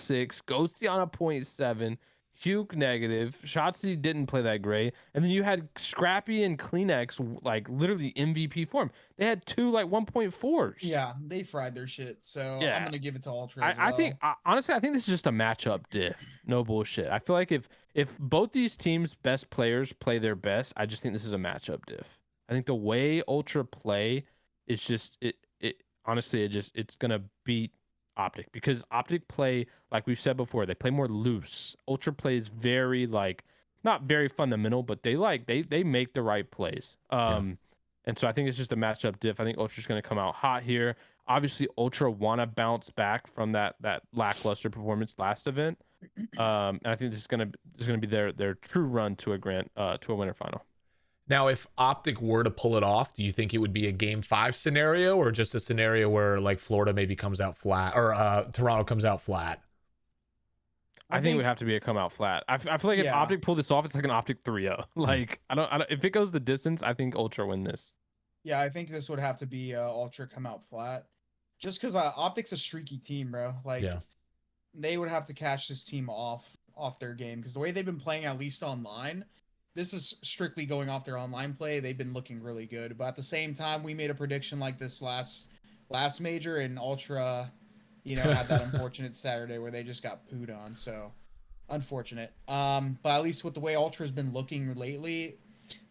Ghosty on a 0.7, Huke negative. Shotzzy didn't play that great, and then you had Scrappy and Kleenex like literally MVP form. They had 2 like 1.4s. Yeah, they fried their shit. So Yeah. I'm gonna give it to Ultra. As well. I think honestly, I think this is just a matchup diff. No bullshit. I feel like if both these teams' best players play their best, I just think this is a matchup diff. I think the way Ultra play is just it honestly it's gonna beat OpTic because OpTic play, like we've said before, they play more loose. Ultra plays very like not very fundamental, but they make the right plays. And so I think it's just a matchup diff. I think Ultra's gonna come out hot here. Obviously, Ultra want to bounce back from that lackluster performance last event, and I think this is gonna be their true run to a winter final. Now, if OpTic were to pull it off, do you think it would be a game 5 scenario or just a scenario where like Florida maybe comes out flat or Toronto comes out flat? I think it would have to be a come out flat. I feel like if OpTic pulled this off, it's like an OpTic 3-0. Like I don't if it goes the distance, I think Ultra win this. Yeah, I think this would have to be Ultra come out flat, just because OpTic's a streaky team, bro. Like they would have to catch this team off off their game because the way they've been playing, at least online, this is strictly going off their online play. They've been looking really good, but at the same time, we made a prediction like this last major, and Ultra, had that unfortunate Saturday where they just got pooed on. So unfortunate. But at least with the way Ultra's been looking lately,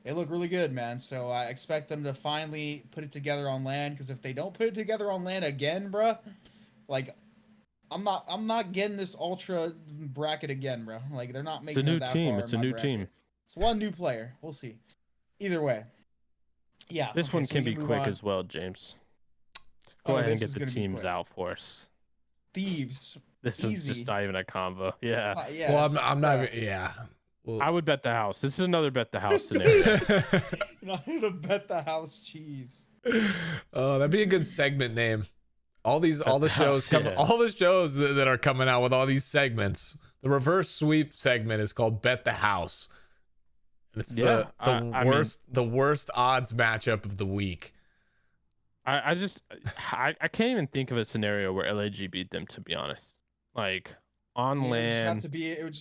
they look really good, man. So I expect them to finally put it together on LAN. Because if they don't put it together on LAN again, bruh, like I'm not getting this Ultra bracket again, bro. Like they're not making it that far. It's a new team. It's one new player. We'll see. Either way, yeah. This one so can we be move quick on. as well, James. Go ahead and this get is the gonna be teams quick. out for us. Thieves. This one's Easy. just not even a convo. Yeah. Yes, Well, I'm not bruh. even. Yeah. Well, I would bet the house. This is another bet the house scenario. You're not gonna bet the house cheese. oh, that'd be a good segment name. All the the shows house, yeah. all the shows that are coming out with all these segments. The reverse sweep segment is called Bet the House. And it's the worst odds matchup of the week. I can't even think of a scenario where LAG beat them, to be honest. Like on It would just LAN.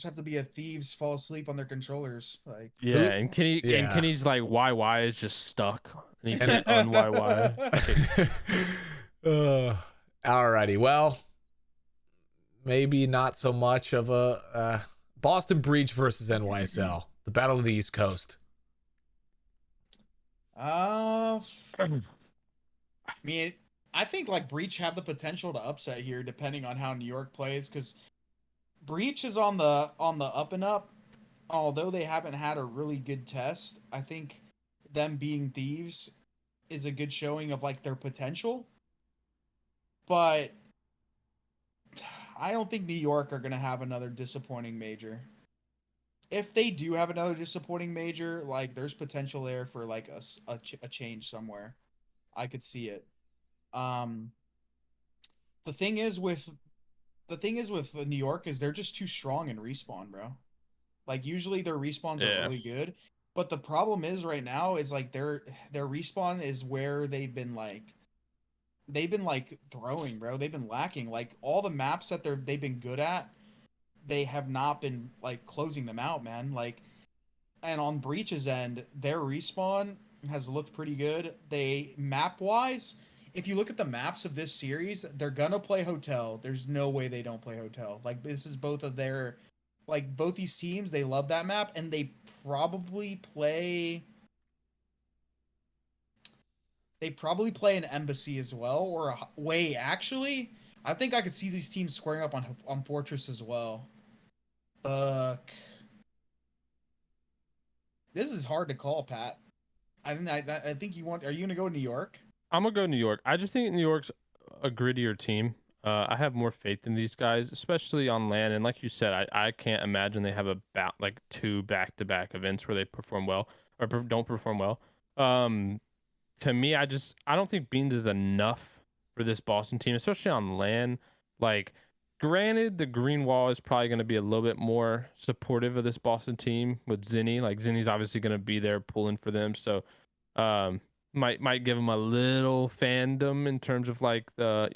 have to be a thieves fall asleep on their controllers. Like Yeah, and Kenny's like YY is just stuck. And he can't un-YY. Alrighty, well, maybe not so much of a Boston Breach versus NYSL, the Battle of the East Coast. I mean, I think like Breach have the potential to upset here, depending on how New York plays, because Breach is on the up and up. Although they haven't had a really good test, I think them being thieves is a good showing of like their potential. But I don't think New York are gonna have another disappointing major. If they do have another disappointing major, like there's potential there for like a change somewhere. I could see it. The thing is with New York is they're just too strong in respawn, bro. Like usually their respawns are really good, but the problem is right now is like their respawn is where they've been throwing, bro. They've been lacking. Like all the maps that they've been good at, they have not been like closing them out, man. Like, and on Breach's end, their respawn has looked pretty good. They map wise, if you look at the maps of this series, they're gonna play Hotel. There's no way they don't play Hotel. Like this is both of their, like both these teams, they love that map, and they probably play. They probably play an Embassy as well, or actually, I think I could see these teams squaring up on Fortress as well. Fuck. This is hard to call, Pat. I think you want. Are you gonna go New York? I'm gonna go New York. I just think New York's a grittier team. I have more faith in these guys, especially on LAN. And like you said, I can't imagine they have like 2 back-to-back events where they perform well or don't perform well. To me, I don't think Beans is enough for this Boston team, especially on LAN. Like, granted, the green wall is probably going to be a little bit more supportive of this Boston team with Zinni. Like, Zinni's obviously going to be there pulling for them. So, might give them a little fandom in terms of like the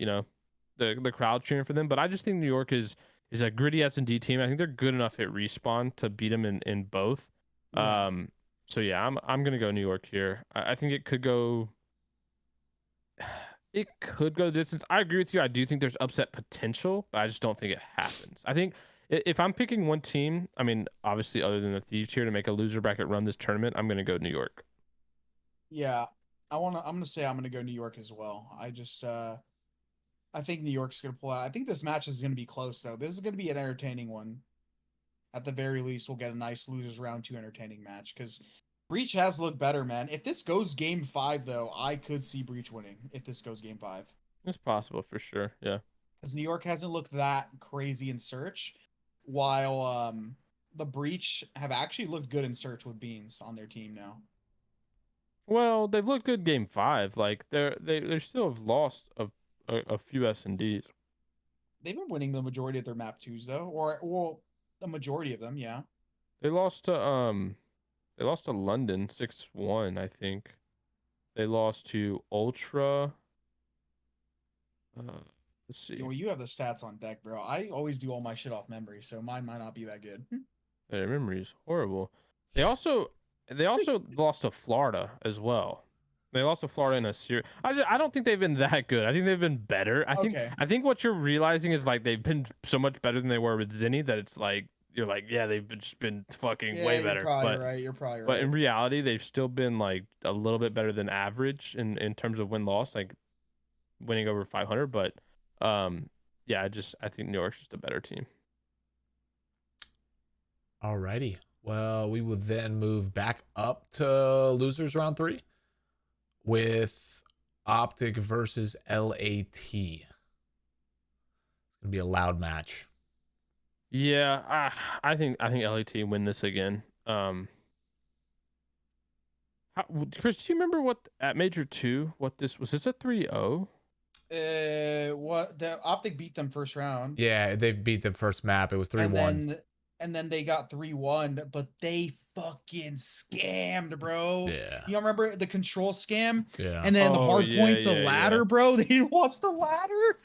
crowd cheering for them. But I just think New York is a gritty S&D team. I think they're good enough at respawn to beat them in both. Yeah. So yeah, I'm gonna go New York here. I think it could go distance. I agree with you. I do think there's upset potential, but I just don't think it happens. I think if I'm picking one team, I mean, obviously other than the Thieves here to make a loser bracket run this tournament, I'm gonna go New York. Yeah, I'm gonna say I'm gonna go New York as well. I think New York's gonna pull out. I think this match is gonna be close though. This is gonna be an entertaining one. At the very least, we'll get a nice losers round 2 entertaining match because Breach has looked better, man. If this goes game 5 though, I could see Breach winning if this goes game 5. It's possible for sure. Yeah. Because New York hasn't looked that crazy in Search, while the Breach have actually looked good in Search with Beans on their team now. Well, they've looked good game 5. Like they still have lost a few S&Ds. They've been winning the majority of their map 2s though, or the majority of them, yeah. They lost to London 6-1, I think. They lost to Ultra. Let's see. Well, you have the stats on deck, bro. I always do all my shit off memory, so mine might not be that good. Their memory is horrible. They also lost to Florida as well. They lost to Florida in a series. I don't think they've been that good. I think they've been better. Okay. I think what you're realizing is like they've been so much better than they were with Zinni that it's like you're like, yeah, they've just been fucking way better. You're probably right. You're probably right. But in reality, they've still been like a little bit better than average in terms of win-loss, like winning over 500. But yeah, I think New York's just a better team. Alrighty. Well, we will then move back up to losers round 3 with OpTic versus LAT. It's gonna be a loud match. Yeah, I think LAT win this again. Chris, do you remember what at Major 2? What this was? This a 3-0? What the OpTic beat them first round. Yeah, they beat the first map. It was 3-1. And then they got 3-1, but they fucking scammed, bro. Yeah. You remember the control scam? Yeah. And then the hard point, the ladder, yeah. bro. They didn't watch the ladder.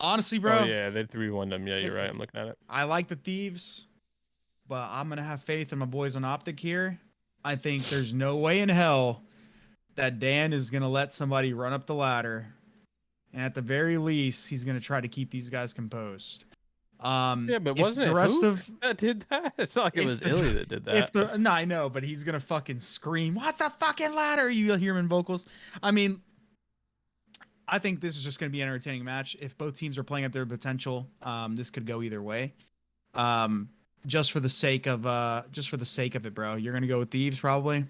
Honestly, bro. Oh yeah, they 3-1 them. Yeah, you're right. I'm looking at it. I like the Thieves, but I'm gonna have faith in my boys on OpTic here. I think there's no way in hell that Dan is gonna let somebody run up the ladder, and at the very least, he's gonna try to keep these guys composed. Yeah, but wasn't the it rest Huke of that did that? It's not like it was Illy that did that. No, I know, but he's gonna fucking scream, "What's the fucking ladder?" You hear him in vocals. I mean, I think this is just gonna be an entertaining match. If both teams are playing at their potential, this could go either way. Just for the sake of it, bro. You're gonna go with Thieves, probably.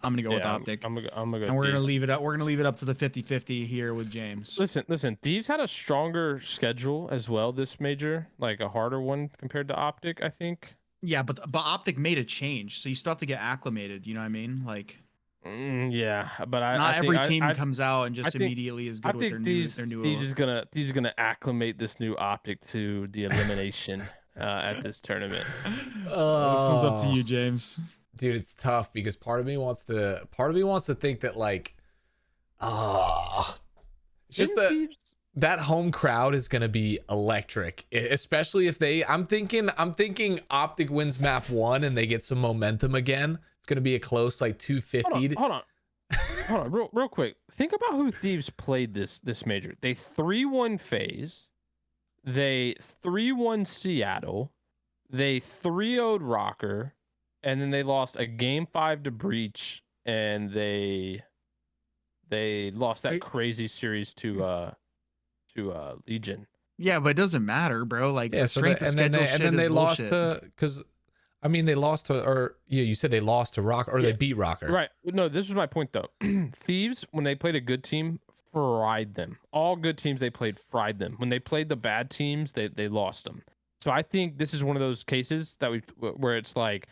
I'm gonna go with OpTic. I'm gonna go. And we're Thieves. gonna leave it up. We're gonna leave it up to the 50-50 here with James. Listen. Thieves had a stronger schedule as well this major, like a harder one compared to OpTic, I think. Yeah, but OpTic made a change, so you still have to get acclimated. You know what I mean? Like, yeah, but not every team comes out and just immediately is good with their new. Thieves is gonna acclimate this new OpTic to the elimination at this tournament. This one's up to you, James. Dude, it's tough because part of me wants to think that like it's just that home crowd is gonna be electric, especially if I'm thinking OpTic wins map 1 and they get some momentum again. It's gonna be a close like 250. Hold on, real quick. Think about who Thieves played this major. They 3-1 FaZe, they 3-1 Seattle, they 3-0'd Rocker, and then they lost a game 5 to Breach, and they lost that crazy series to Legion. Yeah, but it doesn't matter, bro. Like, yeah, the strength of schedule shit and then they is lost bullshit. to they lost to, or yeah, you said they lost to Rock, or they beat Rocker. Right. No, this was my point though. Thieves, when they played a good team, fried them. All good teams they played fried them. When they played the bad teams, they lost them. So I think this is one of those cases that where it's like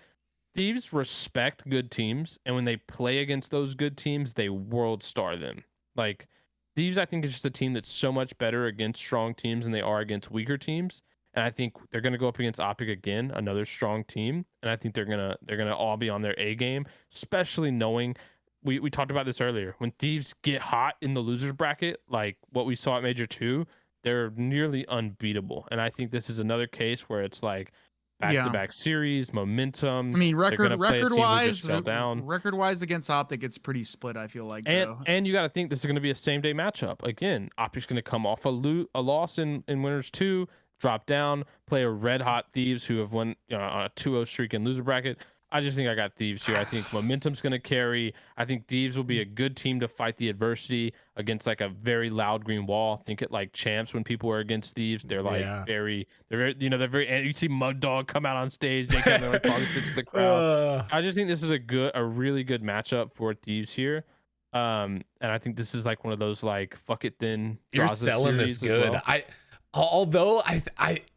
Thieves respect good teams, and when they play against those good teams, they world star them. Like Thieves, I think is just a team that's so much better against strong teams than they are against weaker teams. And I think they're gonna go up against OpTic again, another strong team. And I think they're gonna all be on their A game, especially knowing we talked about this earlier. When Thieves get hot in the losers bracket, like what we saw at Major 2, they're nearly unbeatable. And I think this is another case where it's like back-to-back series, momentum. I mean, record wise against OpTic, it's pretty split, I feel like. And you got to think this is going to be a same-day matchup. Again, OpTic's going to come off a loss in Winners 2, drop down, play a red-hot Thieves who have won on a 2-0 streak in loser bracket. I just think I got Thieves here. I think momentum's going to carry. I think Thieves will be a good team to fight the adversity against like a very loud green wall. Think it like champs when people are against Thieves. They're like very, and you see Mud Dog come out on stage. They kind of like talking to the crowd. I just think this is a really good matchup for Thieves here. And I think this is like one of those like fuck it then. You're selling this good. Although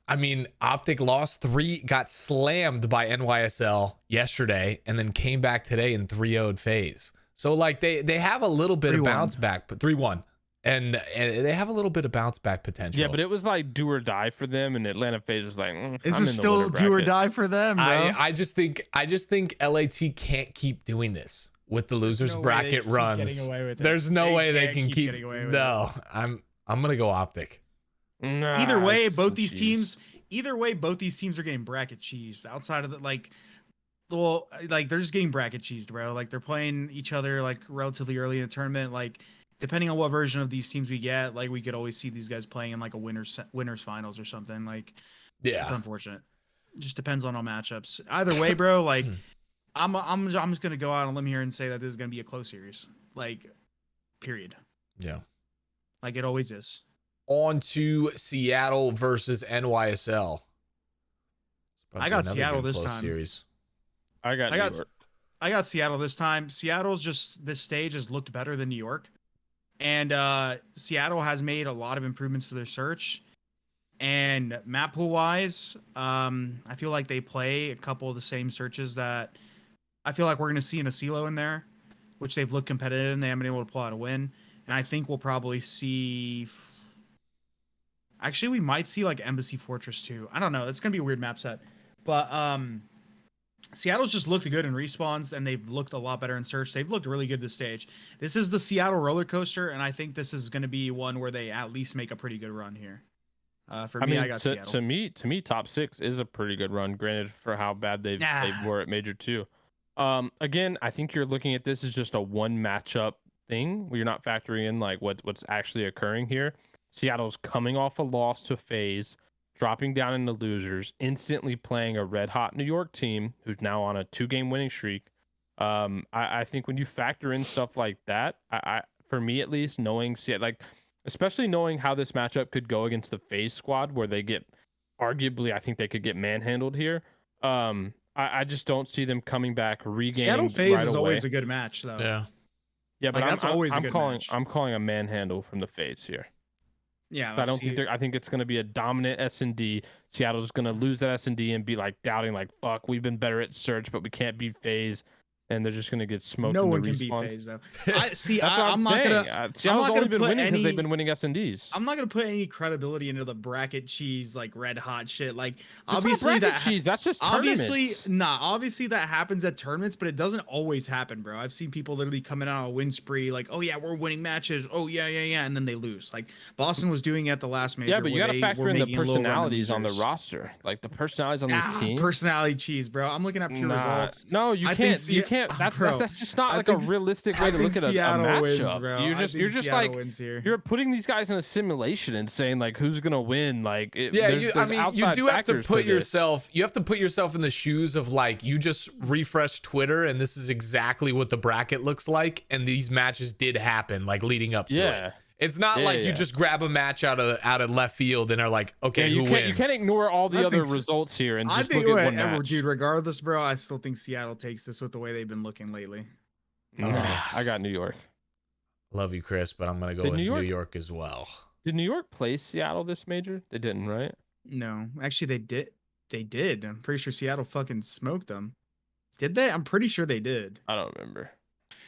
I mean, OpTic lost 3, got slammed by NYSL yesterday, and then came back today and 3-0'd FaZe. So like they have a little bit of bounce back, but 3-1, and they have a little bit of bounce back potential. Yeah, but it was like do or die for them, and Atlanta FaZe was like, is it still do or die for them? Bro? I just think LAT can't keep doing this with the losers bracket runs. There's no way they can keep. No, I'm gonna go OpTic. Nah, Either way, it's both some these cheese. teams. Either way, both these teams are getting bracket cheesed. Outside of the well, like they're just getting bracket cheesed, bro. Like they're playing each other like relatively early in the tournament. Like depending on what version of these teams we get, like we could always see these guys playing in like a winners finals or something. Like it's Yeah. unfortunate. It just depends on all matchups. Either way, bro. Like I'm just gonna go out on a limb here and say that this is gonna be a close series. Like, period. Yeah. Like it always is. On to Seattle versus NYSL. I got Seattle this time. Series. I got New York. I got Seattle this time. Seattle's just this stage has looked better than New York. And Seattle has made a lot of improvements to their search. And map pool wise, I feel like they play a couple of the same searches that I feel like we're going to see in a CeeLo in there, which they've looked competitive and they haven't been able to pull out a win. And I think we'll probably see. Actually, we might see like Embassy Fortress 2. I don't know. It's going to be a weird map set. But Seattle's just looked good in respawns, and they've looked a lot better in search. They've looked really good this stage. This is the Seattle roller coaster, and I think this is going to be one where they at least make a pretty good run here. I got Seattle. To me, top 6 is a pretty good run. Granted, for how bad they were at Major 2. Again, I think you're looking at this as just a one matchup thing where you're not factoring in like what's actually occurring here. Seattle's coming off a loss to FaZe, dropping down into losers, instantly playing a red hot New York team who's now on a 2-game winning streak. I think when you factor in stuff like that, for me at least, especially knowing how this matchup could go against the FaZe squad, where they get arguably, I think they could get manhandled here. I just don't see them coming back regaining. Seattle FaZe right is away. always a good match, though. Yeah, but that's always a good match. I'm calling a manhandle from the FaZe here. Yeah, I think it's going to be a dominant S&D. Seattle's going to lose that S&D and be like doubting, like, fuck, we've been better at search, but we can't beat FaZe. And they're just going to get smoked. No in one the can beat respawns. FaZe, though. I'm not gonna. Seattle's only been winning because they've been winning S&Ds. I'm not gonna put any credibility into the bracket cheese, like red hot shit. Like It's obviously not cheese. That's just tournaments. Obviously that happens at tournaments, but it doesn't always happen, bro. I've seen people literally coming out on a win spree, like, oh yeah, we're winning matches. Oh yeah, and then they lose. Like Boston was doing it at the last major. Yeah, but you got to factor in the personalities on the losers. roster, like the personalities on this team. Personality cheese, bro. I'm looking at pure results. No, you can't. You can't. That's just not like a realistic way to look at a matchup. You're just like you're putting these guys in a simulation and saying like who's gonna win. Like you do have to put yourself. You have to put yourself in the shoes of like you just refreshed Twitter and this is exactly what the bracket looks like, and these matches did happen like leading up to it. It's not you just grab a match out of left field and are like, okay, who wins? You can't ignore all the other results here and just look at one match. Dude, regardless, bro, I still think Seattle takes this with the way they've been looking lately. I got New York. Love you, Chris, but I'm gonna go with New York as well. Did New York play Seattle this major? They didn't, right? No, actually, they did. They did. I'm pretty sure Seattle fucking smoked them. Did they? I'm pretty sure they did. I don't remember.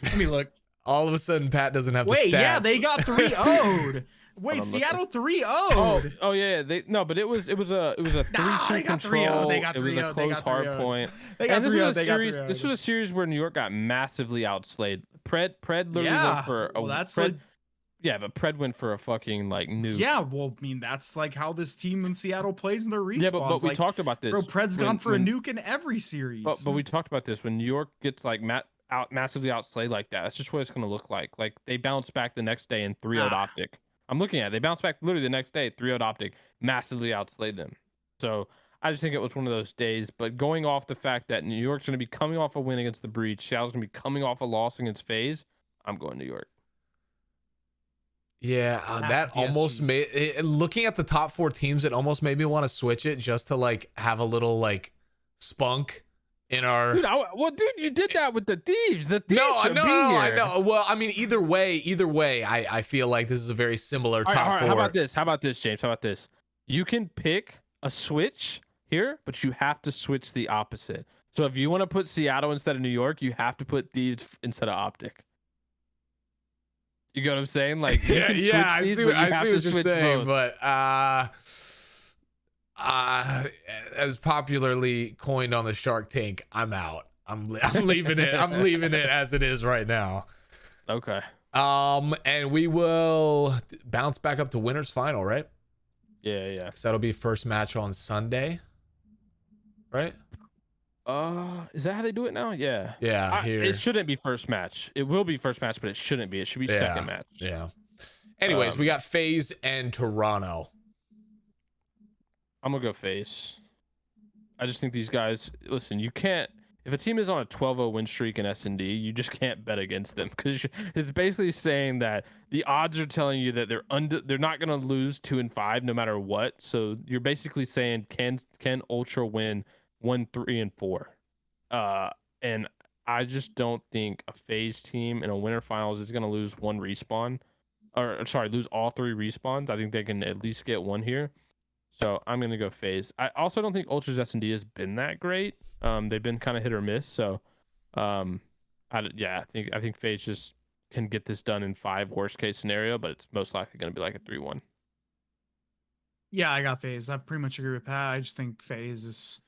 Let me look. All of a sudden, Pat doesn't have the stats. Yeah, they got 3-0'd. Wait, Seattle 3-0'd. Oh yeah, but it was a 3-2 control. They got 3-0. It was a close hard point. They got 3-0. This was a series where New York got massively outslayed. Pred literally went for a but Pred went for a fucking like nuke. Yeah, well, I mean that's like how this team in Seattle plays in their respawns. Yeah, but we talked about this. Bro, Pred's gone for a nuke in every series. But we talked about this when New York gets like massively outslayed like that. That's just what it's going to look like. Like they bounce back the next day and 3-0'd OpTic. I'm looking at it. They bounced back literally the next day, 3-0'd OpTic, massively outslayed them. So I just think it was one of those days. But going off the fact that New York's going to be coming off a win against the Breach, Seattle's going to be coming off a loss against FaZe, I'm going New York. Yeah, that almost made it, looking at the top 4 teams, it almost made me want to switch it just to like have a little like spunk in our. Dude, you did that with the Thieves. The Thieves I should be here. I know. Well, I mean, either way, I feel like this is a very similar top 4. How about this, James? How about this? You can pick a switch here, but you have to switch the opposite. So if you want to put Seattle instead of New York, you have to put Thieves instead of OpTic. You get what I'm saying? Like, I see what you're saying, both. but as popularly coined on the Shark Tank, I'm out. I'm leaving it. I'm leaving it as it is right now. Okay. And we will bounce back up to winners final, right? Yeah. Because that'll be first match on Sunday, right? Is that how they do it now? Yeah. Yeah, here. It shouldn't be first match. It will be first match, but it shouldn't be. It should be second match. Yeah. Anyways, we got FaZe and Toronto. I'm gonna go FaZe. I just think these guys. Listen, you can't. If a team is on a 12-0 win streak in S&D, you just can't bet against them because it's basically saying that the odds are telling you that they're not gonna lose 2 and 5 no matter what. So you're basically saying can Ultra win 1, 3, and 4? And I just don't think a FaZe team in a winter finals is gonna lose one respawn, or sorry, lose all 3 respawns. I think they can at least get one here. So I'm gonna go FaZe. I also don't think Ultra's S&D has been that great. They've been kind of hit or miss. So, I think FaZe just can get this done in 5 worst case scenario, but it's most likely gonna be like a 3-1. Yeah, I got FaZe. I pretty much agree with Pat. I just think FaZe is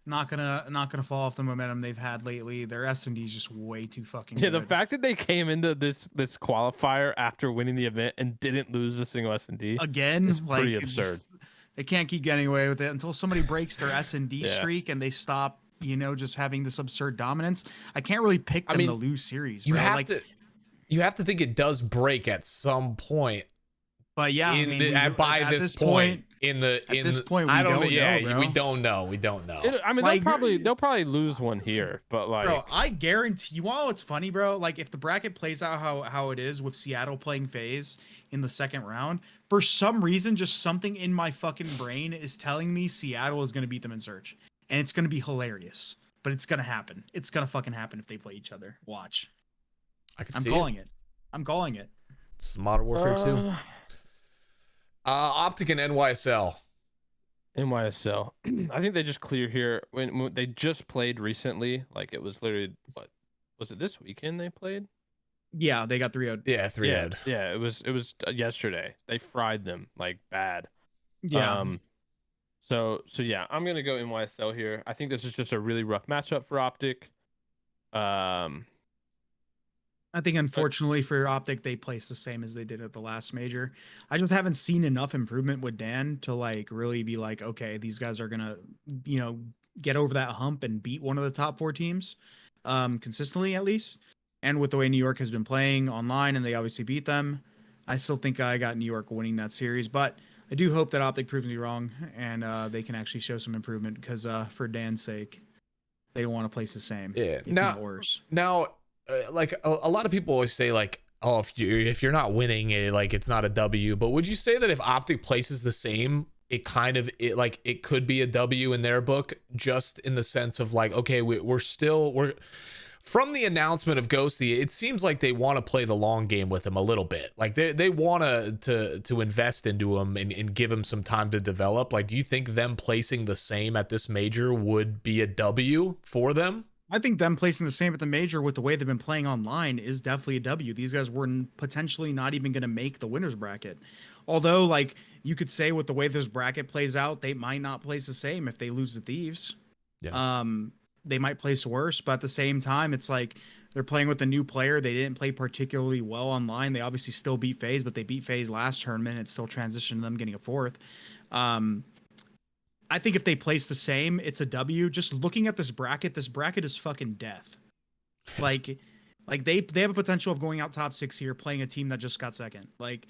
not gonna fall off the momentum they've had lately. Their S&D is just way too fucking good. The fact that they came into this qualifier after winning the event and didn't lose a single S&D again is like pretty absurd. They can't keep getting away with it until somebody breaks their S&D streak and they stop, just having this absurd dominance. I can't really pick them to lose series. You bro. you have to think it does break at some point. But yeah, by this point, we don't know. They'll probably lose one here, but like, bro, I guarantee you. While it's funny, bro, like if the bracket plays out how it is with Seattle playing FaZe in the second round, for some reason, just something in my fucking brain is telling me Seattle is gonna beat them in Search, and it's gonna be hilarious. But it's gonna happen. It's gonna fucking happen if they play each other. Watch. I'm calling it. I'm calling it. It's Modern Warfare 2. OpTic and NYSL. I think they just clear here when they just played recently. Like it was literally, what was it, this weekend they played? Yeah, they got 3-0. Yeah, 3-0. Yeah, it was yesterday. They fried them like bad. Yeah. So yeah, I'm gonna go NYSL here. I think this is just a really rough matchup for OpTic. I think unfortunately for OpTic, they placed the same as they did at the last major. I just haven't seen enough improvement with Dan to like really be like, okay, these guys are gonna, get over that hump and beat one of the top 4 teams, consistently at least. And with the way New York has been playing online, and they obviously beat them, I still think I got New York winning that series. But I do hope that OpTic proves me wrong and they can actually show some improvement because for Dan's sake, they don't want to place the same. Yeah, if not worse. Now. Like a lot of people always say like, oh, if you're not winning it, like it's not a W. But would you say that if OpTic places the same, it could be a W in their book, just in the sense of like, okay, we're from the announcement of Ghosty, it seems like they want to play the long game with him a little bit. Like they want to invest into him and give him some time to develop. Like, do you think them placing the same at this major would be a W for them? I think them placing the same at the major with the way they've been playing online is definitely a W. These guys were potentially not even going to make the winner's bracket. Although, like, you could say with the way this bracket plays out, they might not place the same if they lose to Thieves. Yeah. They might place worse, but at the same time, it's like they're playing with a new player. They didn't play particularly well online. They obviously still beat FaZe, but they beat FaZe last tournament. It still transitioned to them getting a 4th. I think if they place the same, it's a W. Just looking at this bracket is fucking death. Like they have a potential of going out top 6 here, playing a team that just got second. Like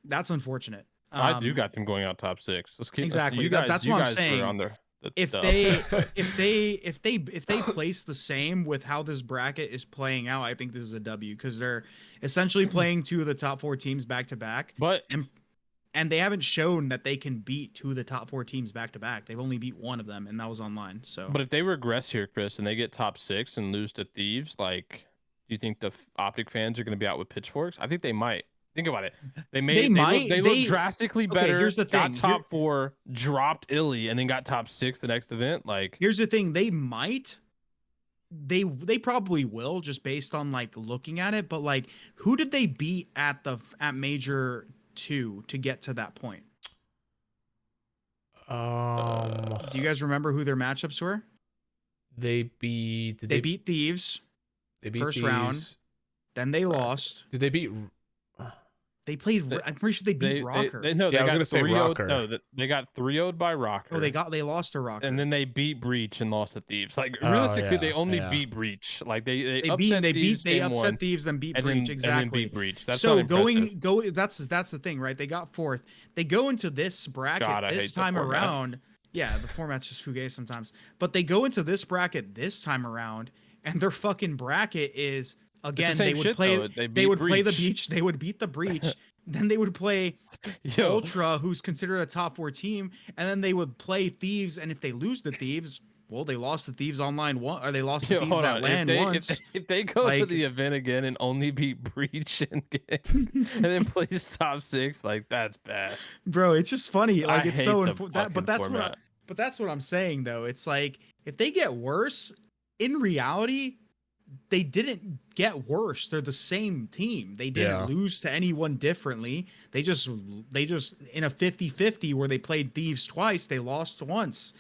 that's unfortunate. I do got them going out top 6. Let's keep exactly. That's what I'm saying. If they place the same with how this bracket is playing out, I think this is a W because they're essentially playing 2 of the top 4 teams back to back. And they haven't shown that they can beat 2 of the top 4 teams back to back. They've only beat 1 of them, and that was online. So, but if they regress here, Chris, and they get top 6 and lose to Thieves, like, do you think the OpTic fans are going to be out with pitchforks? I think they might. Think about it. They look drastically better. Here's the thing. Got top 4, dropped Illy, and then got top 6 the next event. Like, here's the thing. They might. They probably will, just based on like looking at it. But like, who did they beat at major 2 to get to that point? Do you guys remember who their matchups were? They beat Thieves. They beat first round. Then they lost. Did they beat? They played. I'm pretty sure they beat Rocker. No, Yeah, I was got gonna say 3-0 Rocker. No, they got 3-0'd by Rocker. Oh, they lost to Rocker. And then they beat Breach and lost to Thieves. Like Oh, realistically, they yeah, only yeah. beat Breach. Like they upset Thieves, Thieves, then beat and Breach. then Exactly. beat Breach. That's so not impressive. that's the thing, right? They got fourth. They go into this bracket God, I this hate the time format. around. Yeah, the format's just fugazi sometimes. But they go into this bracket this time around, and their fucking bracket is again same they would shit, play though. they would play the Breach. Beach. They would beat the Breach. Then they would play Yo, Ultra, who's considered a top 4 team, and then they would play Thieves. And if they lose the Thieves, well, they lost the Thieves online one, or they lost the Thieves hold at on. LAN once. If they go to like- the event again and only beat Breach and then plays top 6, like that's bad. Bro, it's just funny. Like I it's so hate the but that's format. what I'm saying though. It's like if they get worse, in reality, they didn't get worse. They're the same team. They didn't lose to anyone differently. They just in a 50-50 where they played Thieves twice, they lost once.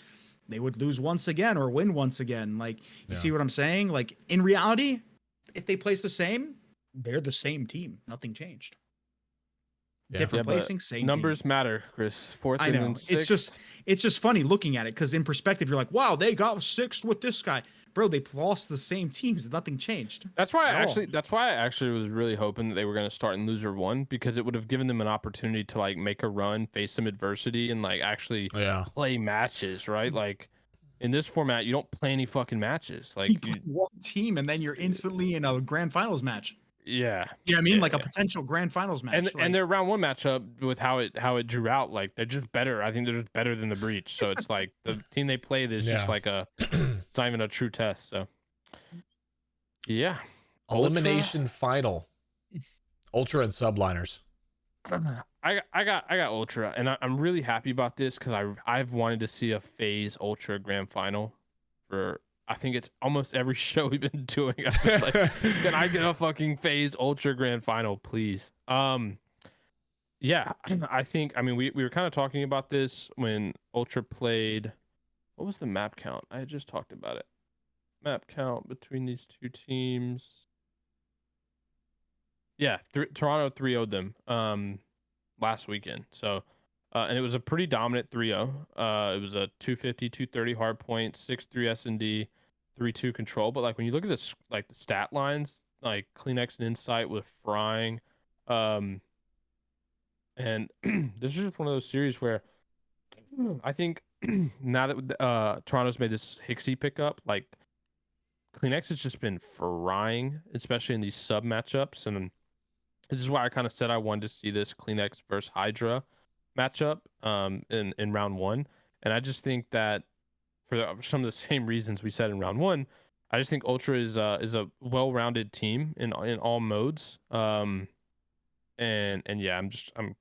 They would lose once again or win once again. Like, you see what I'm saying? Like in reality, if they place the same, they're the same team. Nothing changed. Different placing, same numbers team. matter, Chris. Fourth I know. and sixth. It's just funny looking at it because in perspective, you're like, wow, they got sixth with this guy. Bro, they lost the same teams. Nothing changed. That's why I actually was really hoping that they were going to start in loser 1 because it would have given them an opportunity to like make a run, face some adversity, and like actually play matches, right? Like in this format, you don't play any fucking matches. Like you play one team and then you're instantly in a grand finals match. Yeah. You know what I mean? Like a potential grand finals match. And their round 1 matchup with how it drew out, like they're just better. I think they're just better than the Breach. So it's like the team they played is just like it's not even a true test. So yeah. Elimination final. Ultra and subliners. I got Ultra, and I'm really happy about this because I've wanted to see a FaZe Ultra grand final for I think it's almost every show we've been doing. I've been like, can I get a fucking FaZe Ultra grand final, please? Yeah, I think we were kind of talking about this when Ultra played. What was the map count? I had just talked about it. Map count between these two teams. Yeah, Toronto 3-0'd them last weekend. So, and it was a pretty dominant 3-0. It was a 250, 230 hard point, 6-3 S&D, 3-2 control. But like when you look at this, like the stat lines, like CleanX and Insight with frying, and this is just one of those series where I think now that Toronto's made this Hixie pickup, like CleanX has just been frying, especially in these sub matchups. And this is why I kind of said I wanted to see this CleanX versus HyDra matchup in round 1. And I just think that for some of the same reasons we said in round 1, I just think Ultra is a well-rounded team in all modes. And yeah, I'm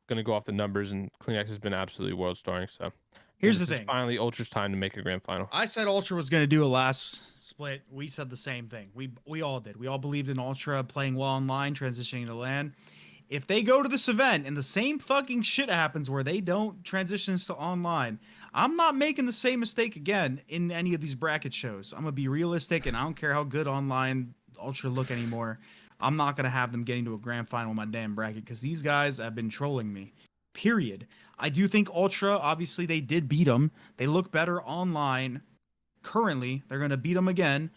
gonna go off the numbers, and CleanX has been absolutely world starring. So here's the thing: finally, Ultra's time to make a grand final. I said Ultra was gonna do a last split. We said the same thing. We all did. We all believed in Ultra playing well online, transitioning to LAN. If they go to this event and the same fucking shit happens where they don't transition to online, I'm not making the same mistake again in any of these bracket shows. I'm gonna be realistic, and I don't care how good online Ultra look anymore. I'm not going to have them getting to a grand final in my damn bracket because these guys have been trolling me, period. I do think Ultra, obviously, they did beat them. They look better online currently. They're going to beat them again.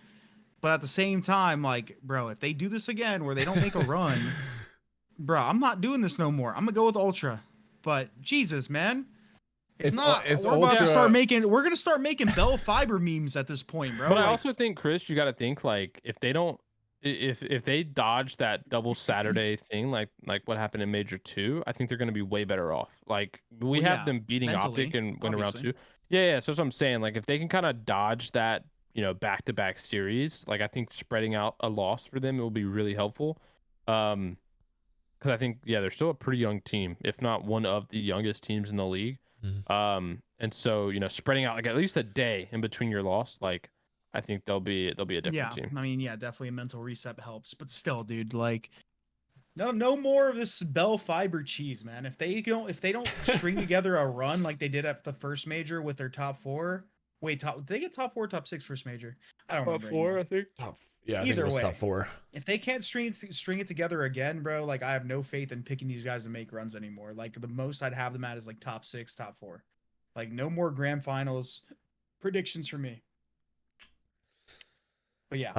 But at the same time, like, bro, if they do this again where they don't make a run, bro, I'm not doing this no more. I'm going to go with Ultra. But Jesus, man. We're about to start making Bell Fiber memes at this point, bro. But I also think, Chris, you got to think, like, if they dodge that double Saturday thing, like what happened in Major 2, I think they're going to be way better off. Like we have them beating OpTic and win around 2. Yeah. So that's what I'm saying. Like if they can kind of dodge that, back-to-back series, like I think spreading out a loss for them, it will be really helpful. Because I think, they're still a pretty young team, if not one of the youngest teams in the league. Mm-hmm. And so, spreading out like at least a day in between your loss, like I think they'll be a different team. I mean, definitely a mental reset helps, but still, dude, like no more of this Bell Fiber cheese, man. If they don't string together a run like they did at the first major with their top 4, Wait, did they get top 4, top 6 first major? I don't Top remember. 4, anymore. I think. Yeah, I think Either it was way. top 4. If they can't string it together again, bro, like I have no faith in picking these guys to make runs anymore. Like the most I'd have them at is like top 6, top 4. Like no more grand finals predictions for me. But yeah.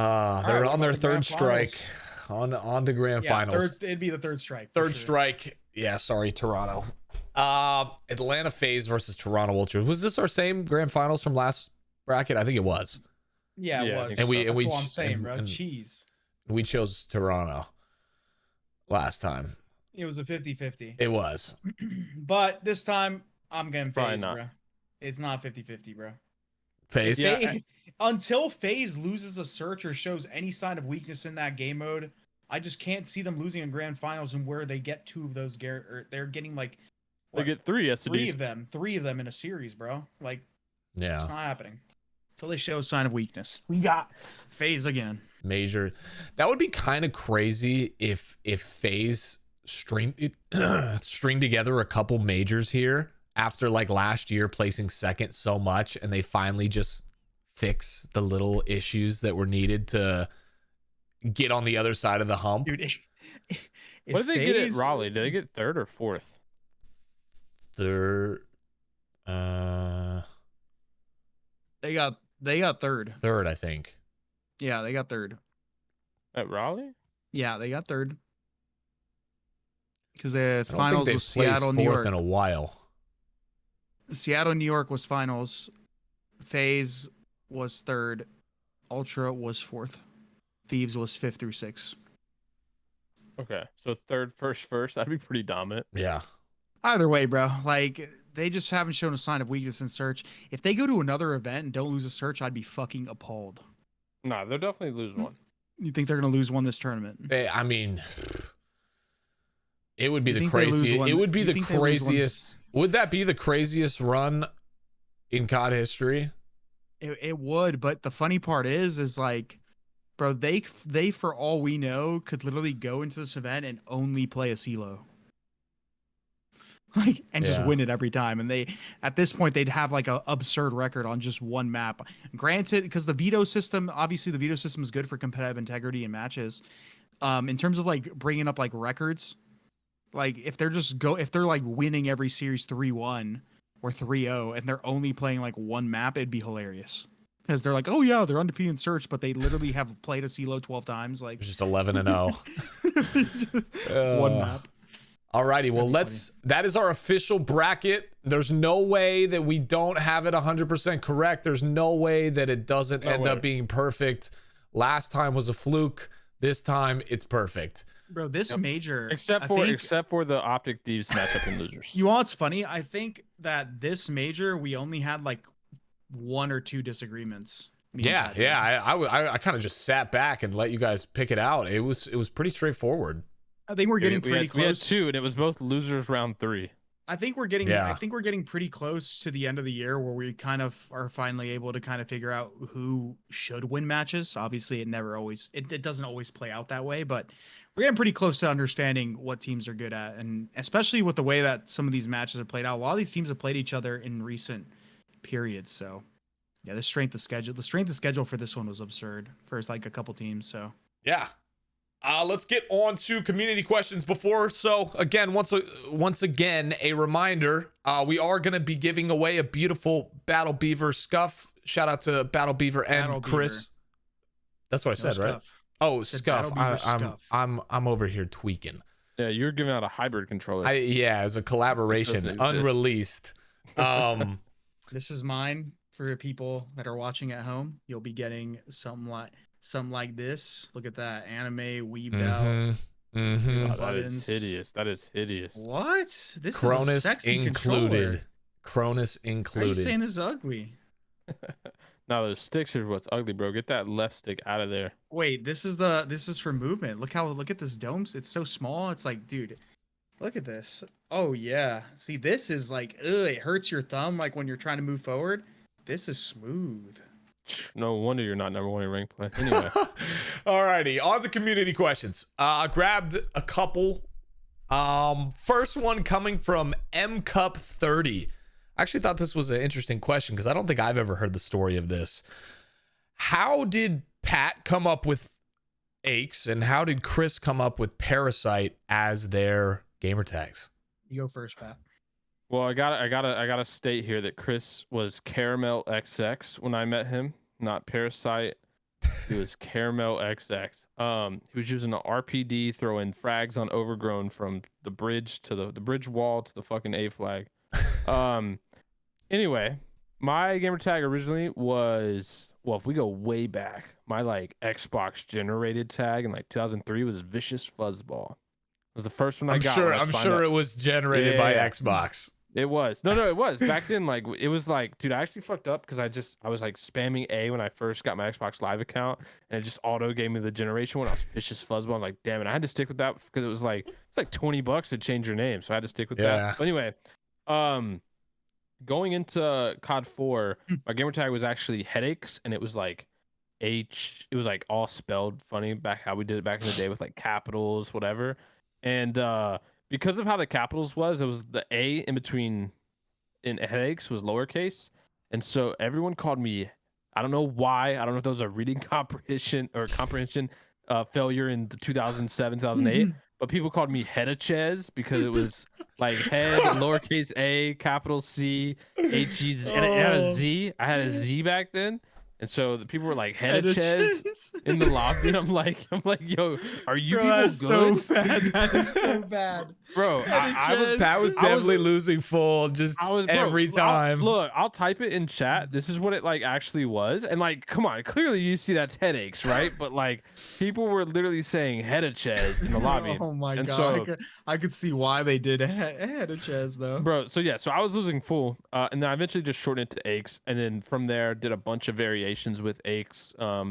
They're right, on their what about the third grand strike. finals? On to grand finals. It'd be the third strike. for Third sure. strike. Yeah, sorry, Toronto. Atlanta FaZe versus Toronto Ultra. Was this our same grand finals from last bracket? I think it was. Yeah, it Yeah, I was. think And we- That's and we what I'm ch- saying, and- bro. and- Cheese. We chose Toronto last time. It was a 50-50. It was. But this time I'm getting Probably FaZe, not. bro. It's not 50-50, bro. FaZe. Yeah. Until FaZe loses a search or shows any sign of weakness in that game mode, I just can't see them losing in grand finals and where they get 2 of those. Or they're getting like They get 3 three SDs. of them in a series, bro. Like Yeah. it's not happening until they show a sign of weakness. We got FaZe again. Major. That would be kind of crazy if FaZe string together a couple majors here after like last year placing second so much, and they finally just fix the little issues that were needed to get on the other side of the hump. Dude, What did they get at FaZe- Raleigh? Did they get 3rd or 4th? Third, They got third. third, I think. Yeah, they got third. At Raleigh? Yeah, they got third. Because the I don't think finals they've was placed Seattle, New fourth York. in a while. Seattle, New York was finals. FaZe was third. Ultra was fourth. Thieves was 5th through 6th. Okay, so 3rd, 1st. That'd be pretty dominant. Yeah. Either way, bro. Like they just haven't shown a sign of weakness in search. If they go to another event and don't lose a search, I'd be fucking appalled. Nah, they'll definitely lose one. You think they're gonna lose one this tournament? I mean, it would be You the think they lose craziest. one- It would be you the think they lose one- craziest. Would that be the craziest run in COD history? It would, but the funny part is like, bro, they for all we know could literally go into this event and only play a CeeLo. Like and just Yeah. win it every time, and they at this point they'd have like a absurd record on just one map. Granted, because the veto system, obviously the veto system is good for competitive integrity in matches. In terms of like bringing up like records, like if they're like winning every series 3-1 or 3-0 and they're only playing like one map, it'd be hilarious. Because they're like, oh yeah, they're undefeated in search, but they literally have played a CeeLo 12 times. Like Just 11-0. just one map. Alrighty, well, That'd be that is our official bracket. There's no way that we don't have it 100% correct. There's no way that it doesn't end up being perfect. Last time was a fluke. This time it's perfect. Bro, this major, Except I for think- the OpTic Thieves matchup in losers. You know what's funny? I think that this major we only had like 1 or 2 disagreements. Me and Yeah, Ted. yeah. I kind of just sat back and let you guys pick it out. It was pretty straightforward. I think we're getting pretty we had close. 2, and it was both losers round 3. I think we're getting. Yeah. I think we're getting pretty close to the end of the year where we kind of are finally able to kind of figure out who should win matches. Obviously, it doesn't always play out that way, but we're getting pretty close to understanding what teams are good at, and especially with the way that some of these matches are played out. A lot of these teams have played each other in recent periods, so yeah, the strength of schedule for this one was absurd for like a couple teams. So Yeah. Let's get on to community questions before. So again, once again, a reminder, we are going to be giving away a beautiful Battle Beaver scuff. Shout out to Battle Beaver and Battle Chris. Beaver. That's what I said, right? Scuff. Oh, Said scuff. Battle Beaver scuff. I'm over here tweaking. Yeah, you're giving out a hybrid controller. Yeah, it was a collaboration, Doesn't exist. unreleased. This is mine for people that are watching at home. You'll be getting something like this. Look at that anime weebed out. mhm. Oh, that buttons. is hideous. That is hideous. What? This is a Cronus sexy included. controller. Cronus How are you included. saying this is ugly? No, those sticks are what's ugly, bro. Get that left stick out of there. Wait, this is for movement. Look at this dome. It's so small. It's like, dude, look at this. Oh yeah. See, this is like, it hurts your thumb like when you're trying to move forward. This is smooth. No wonder you're not number 1 in rank play. Anyway, Alrighty, on to community questions. Grabbed a couple. First one coming from MCup30. I actually thought this was an interesting question because I don't think I've ever heard the story of this. How did Pat come up with Aches, and how did Chris come up with Parasite as their gamer tags? You go first, Pat. Well, I gotta state here that Chris was Caramel XX when I met him, not Parasite. He was Caramel XX. He was using the RPD, throwing frags on Overgrown from the bridge to the bridge wall to the fucking A flag. Anyway, my gamer tag originally was, well, if we go way back, my like Xbox generated tag in like 2003 was Vicious Fuzzball. It was the first one I got. I'm sure it was generated by Xbox. It was. No, it was. Back then, like, it was like, dude, I actually fucked up because I was like spamming A when I first got my Xbox Live account, and it just auto gave me the generation one. I was Vicious Fuzzball. I was like, damn it. I had to stick with that because it's like $20 to change your name. So I had to stick with that. But anyway, going into COD 4, my gamer tag was actually Headaches, and it was like it was like all spelled funny back how we did it back in the day with like capitals, whatever. And because of how the capitals was, it was the A in between in Headaches was lowercase. And so everyone called me, I don't know why. I don't know if that was a reading comprehension failure in 2007, 2008. But people called me Hedachez because it was like head, lowercase a, capital C, H-E-Z, and it had a Z. I had a Z back then. And so the people were like Hedachez in the lobby. And I'm like, yo, are you people good? So bad. That is so bad. Bro, Pat was definitely losing full every time. I'll type it in chat. This is what it like actually was. And like, come on, clearly you see that's Headaches, right? But like people were literally saying Hedachez in the lobby. Oh my god. So, I could see why they did Hedachez though. Bro, so yeah, so I was losing full. And then I eventually just shortened it to Aches. And then from there did a bunch of variations with Aches. I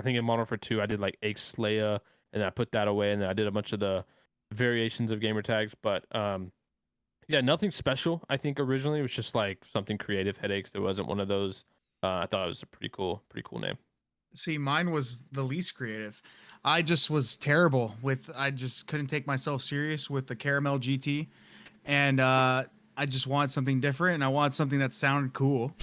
think in Modern Warfare 2 I did like Aches Slaya, and I put that away, and then I did a bunch of the variations of gamer tags. But yeah, nothing special. I think originally it was just like something creative. Headaches. There wasn't one of those. I thought it was a pretty cool name. See, mine was the least creative. I just was terrible with, I just couldn't take myself serious with the Caramel GT, and I just wanted something different, and I wanted something that sounded cool.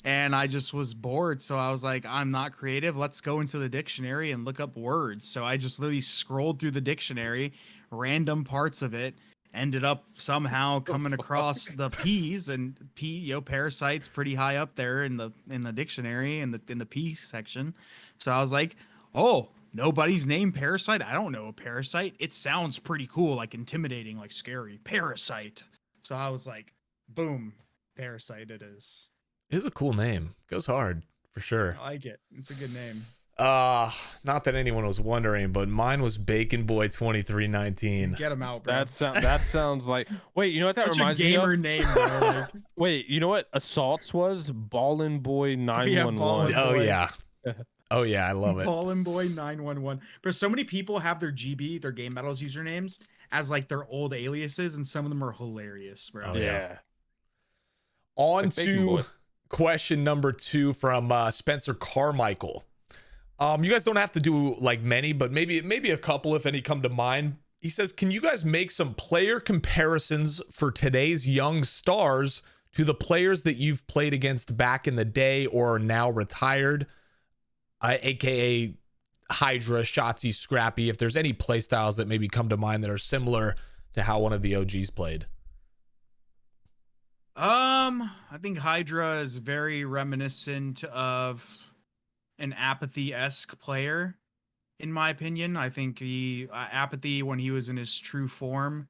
And I just was bored, so I was like, I'm not creative. Let's go into the dictionary and look up words. So I just literally scrolled through the dictionary, random parts of it, ended up somehow coming across the P's, and Parasite's pretty high up there in the dictionary in the P section. So I was like, oh, nobody's named Parasite. I don't know a Parasite. It sounds pretty cool, like intimidating, like scary. Parasite. So I was like, boom, Parasite it is. It is a cool name. Goes hard for sure. I like it. It's a good name. Not that anyone was wondering, but mine was Bacon Boy 2319. Get him out, bro. That sounds like. Wait, you know what that reminds me of? Such a gamer name, bro. Wait, you know what Assaults was? Ballin' Boy 911. Oh yeah. Oh yeah, I love it. Ballin' Boy 911. But so many people have their GB, their Game Battles usernames, as like their old aliases, and some of them are hilarious, bro. Oh, yeah. On to question number 2 from Spencer Carmichael. You guys don't have to do like many, but maybe a couple if any come to mind. He says, can you guys make some player comparisons for today's young stars to the players that you've played against back in the day or are now retired, aka HyDra, Shotzzy, Scrappy, if there's any play styles that maybe come to mind that are similar to how one of the OGs played? I think HyDra is very reminiscent of an aBeZy-esque player, in my opinion. I think aBeZy, when he was in his true form,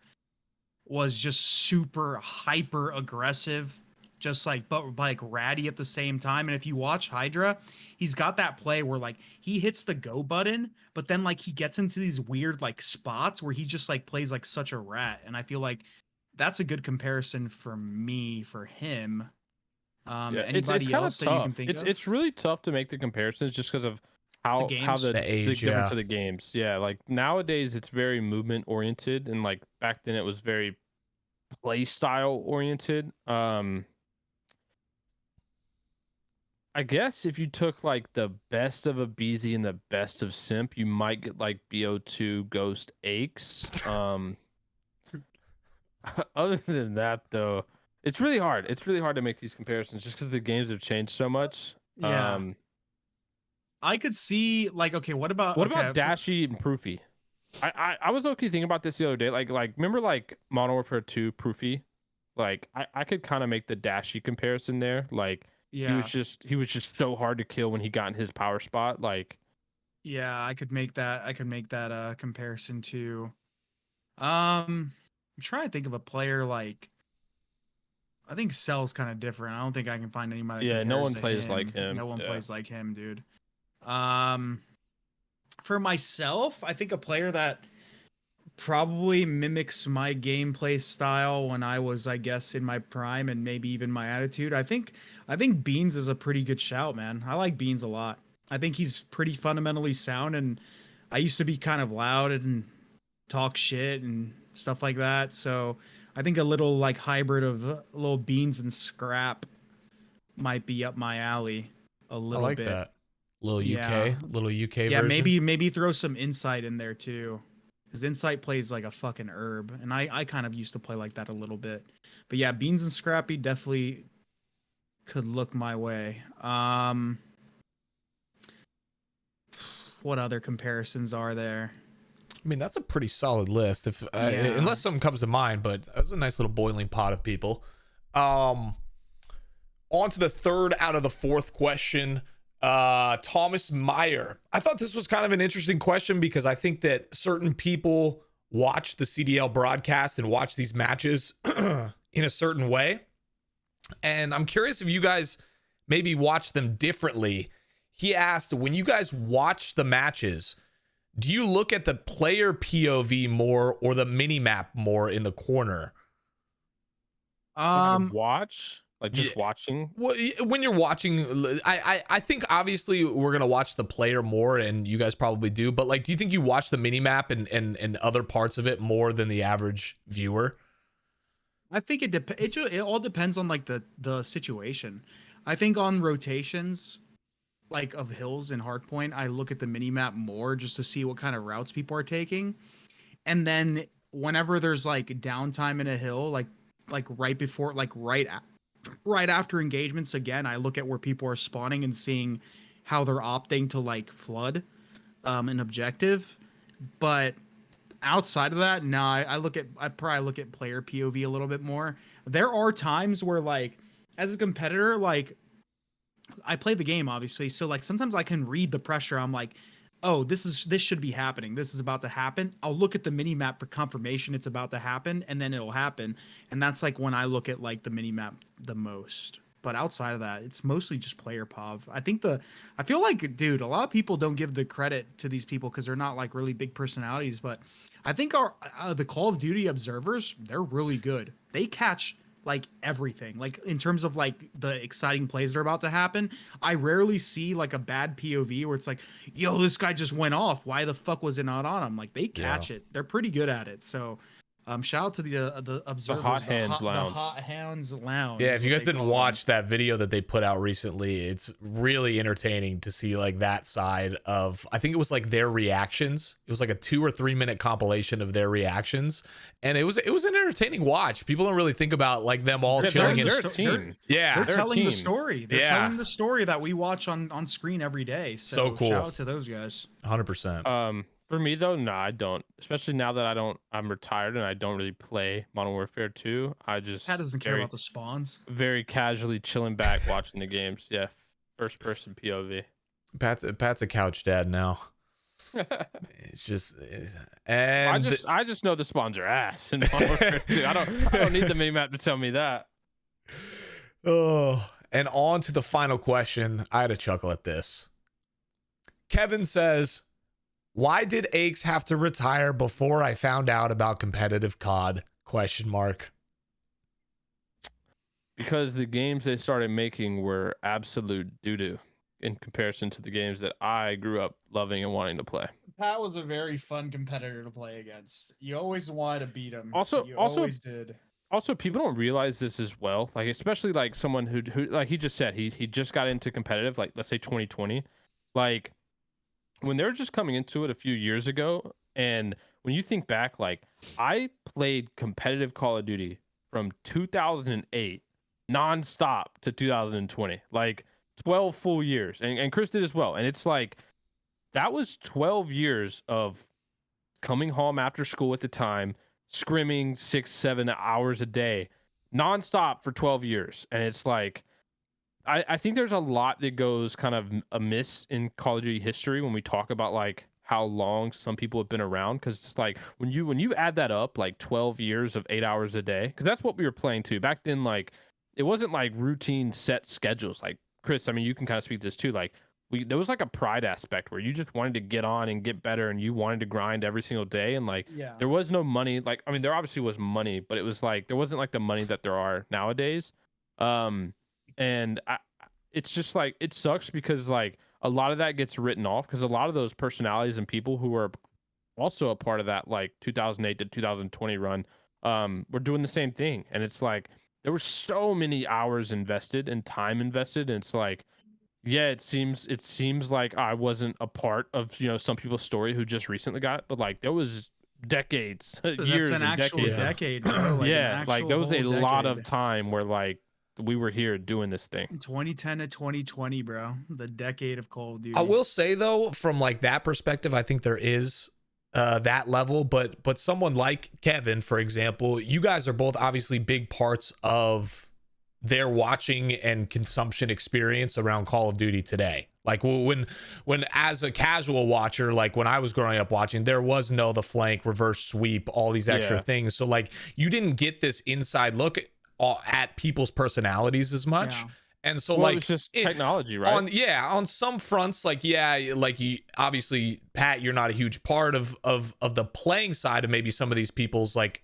was just super hyper aggressive, just like, but like ratty at the same time. And if you watch HyDra, he's got that play where like he hits the go button, but then like he gets into these weird like spots where he just like plays like such a rat. And I feel like that's a good comparison for me for him. Anybody else that you can think of? It's really tough to make the comparisons just because of how the age, difference of the games. Yeah, like nowadays it's very movement oriented, and like back then it was very play style oriented. I guess if you took like the best of aBeZy and the best of Simp, you might get like BO2 Ghost Aches. Other than that, though, It's really hard. It's really hard to make these comparisons just because the games have changed so much. Yeah. I could see like, okay, what about Dashy and Proofy? I was okay thinking about this the other day. Like remember like Modern Warfare 2 Proofy? Like I could kind of make the Dashy comparison there. Like he was just so hard to kill when he got in his power spot. Like yeah, I could make that comparison too. I'm trying to think of a player like, I think Cell's kind of different. I don't think I can find anybody that yeah, no compares one to plays him. like him. No one Yeah. plays like him, dude. For myself, I think a player that probably mimics my gameplay style when I was, I guess, in my prime and maybe even my attitude. I think Beans is a pretty good shout, man. I like Beans a lot. I think he's pretty fundamentally sound, and I used to be kind of loud and talk shit and stuff like that. So I think a little like hybrid of little Beans and Scrap might be up my alley a little I like bit. that. Little UK Yeah, version. maybe throw some Insight in there too. Because Insight plays like a fucking herb. And I kind of used to play like that a little bit. But yeah, Beans and Scrappy definitely could look my way. What other comparisons are there? I mean, that's a pretty solid list. If Yeah. unless something comes to mind, but that was a nice little boiling pot of people. On to the third out of the fourth question. Thomas Meyer. I thought this was kind of an interesting question because I think that certain people watch the CDL broadcast and watch these matches in a certain way. And I'm curious if you guys maybe watch them differently. He asked, when you guys watch the matches, do you look at the player POV more or the mini map more in the corner? Watch? Like just watching? Well, when you're watching, I think obviously we're gonna watch the player more, and you guys probably do. But like, do you think you watch the mini map and other parts of it more than the average viewer? I think it all depends on like the situation. I think on rotations, like of hills and hardpoint, I look at the mini map more just to see what kind of routes people are taking. And then whenever there's like downtime in a hill, like right before, like right after engagements, again, I look at where people are spawning and seeing how they're opting to like flood an objective. But outside of that, no, I probably look at player POV a little bit more. There are times where like as a competitor, like I play the game obviously, so like sometimes I can read the pressure. I'm like, oh, this should be happening. This is about to happen. I'll look at the mini map for confirmation it's about to happen, and then it'll happen. And that's like when I look at like the mini map the most. But outside of that, it's mostly just player POV. I feel like, dude, a lot of people don't give the credit to these people because they're not like really big personalities. But I think the Call of Duty observers, they're really good. They catch like everything, like in terms of like the exciting plays that are about to happen. I rarely see like a bad POV where it's like, yo, this guy just went off. Why the fuck was it not on him? Like they catch it. They're pretty good at it. So shout out to the observers, the Hot Hands Lounge. The Hot Hands Lounge. Yeah, if you guys didn't watch that video that they put out recently, it's really entertaining to see like that side of, I think it was like their reactions. It was like a 2 or 3 minute compilation of their reactions, and it was an entertaining watch. People don't really think about like them all chilling in their team. They're telling the team. story. They're telling the story that we watch on screen every day. So cool. Shout out to those guys. 100%. For me though, no, I don't. Especially now that I'm retired and I don't really play Modern Warfare 2. I just Pat doesn't care about the spawns. Very casually chilling back watching the games. Yeah, first person POV. Pat's a couch dad now. It's just, and I just know the spawns are ass in Modern Warfare 2. I don't need the minimap to tell me that. Oh, and on to the final question. I had a chuckle at this. Kevin says, why did Aches have to retire before I found out about competitive COD? ? Because the games they started making were absolute doo-doo in comparison to the games that I grew up loving and wanting to play. Pat was a very fun competitor to play against. You always wanted to beat him. Also, always did. Also, people don't realize this as well. Like, especially like someone who like he just said, he just got into competitive, like let's say 2020. Like when they're just coming into it a few years ago, and when you think back, like I played competitive Call of Duty from 2008 nonstop to 2020, like 12 full years. And Chris did as well. And it's like, that was 12 years of coming home after school at the time, scrimming 6-7 hours a day, nonstop for 12 years. And it's like, I think there's a lot that goes kind of amiss in Call of Duty history when we talk about like how long some people have been around, because it's like when you add that up, like 12 years of 8 hours a day, because that's what we were playing too back then. Like, it wasn't like routine set schedules. Like, Chris, I mean, you can kind of speak to this too. Like, there was like a pride aspect where you just wanted to get on and get better, and you wanted to grind every single day, and like there was no money. Like, I mean, there obviously was money, but it was like there wasn't like the money that there are nowadays. And it's just like, it sucks because like a lot of that gets written off, because a lot of those personalities and people who were also a part of that like 2008 to 2020 run were doing the same thing. And it's like there were so many hours invested and time invested, and it's like, yeah, it seems like I wasn't a part of, you know, some people's story who just recently got, but like there was decades, years, That's an and actual decades. decade, bro. Like Yeah, like there was a whole lot of decade. time where like we were here doing this thing. 2010 to 2020, bro. The decade of Call of Duty. I will say though, from like that perspective, I think there is that level, but someone like Kevin, for example, you guys are both obviously big parts of their watching and consumption experience around Call of Duty today. Like when as a casual watcher, like when I was growing up watching, there was no the flank, reverse sweep, all these extra things. So like you didn't get this inside look at people's personalities as much. Yeah. And so Well, like it's just technology, right? On some fronts, like like you obviously, Pat, you're not a huge part of the playing side of maybe some of these people's like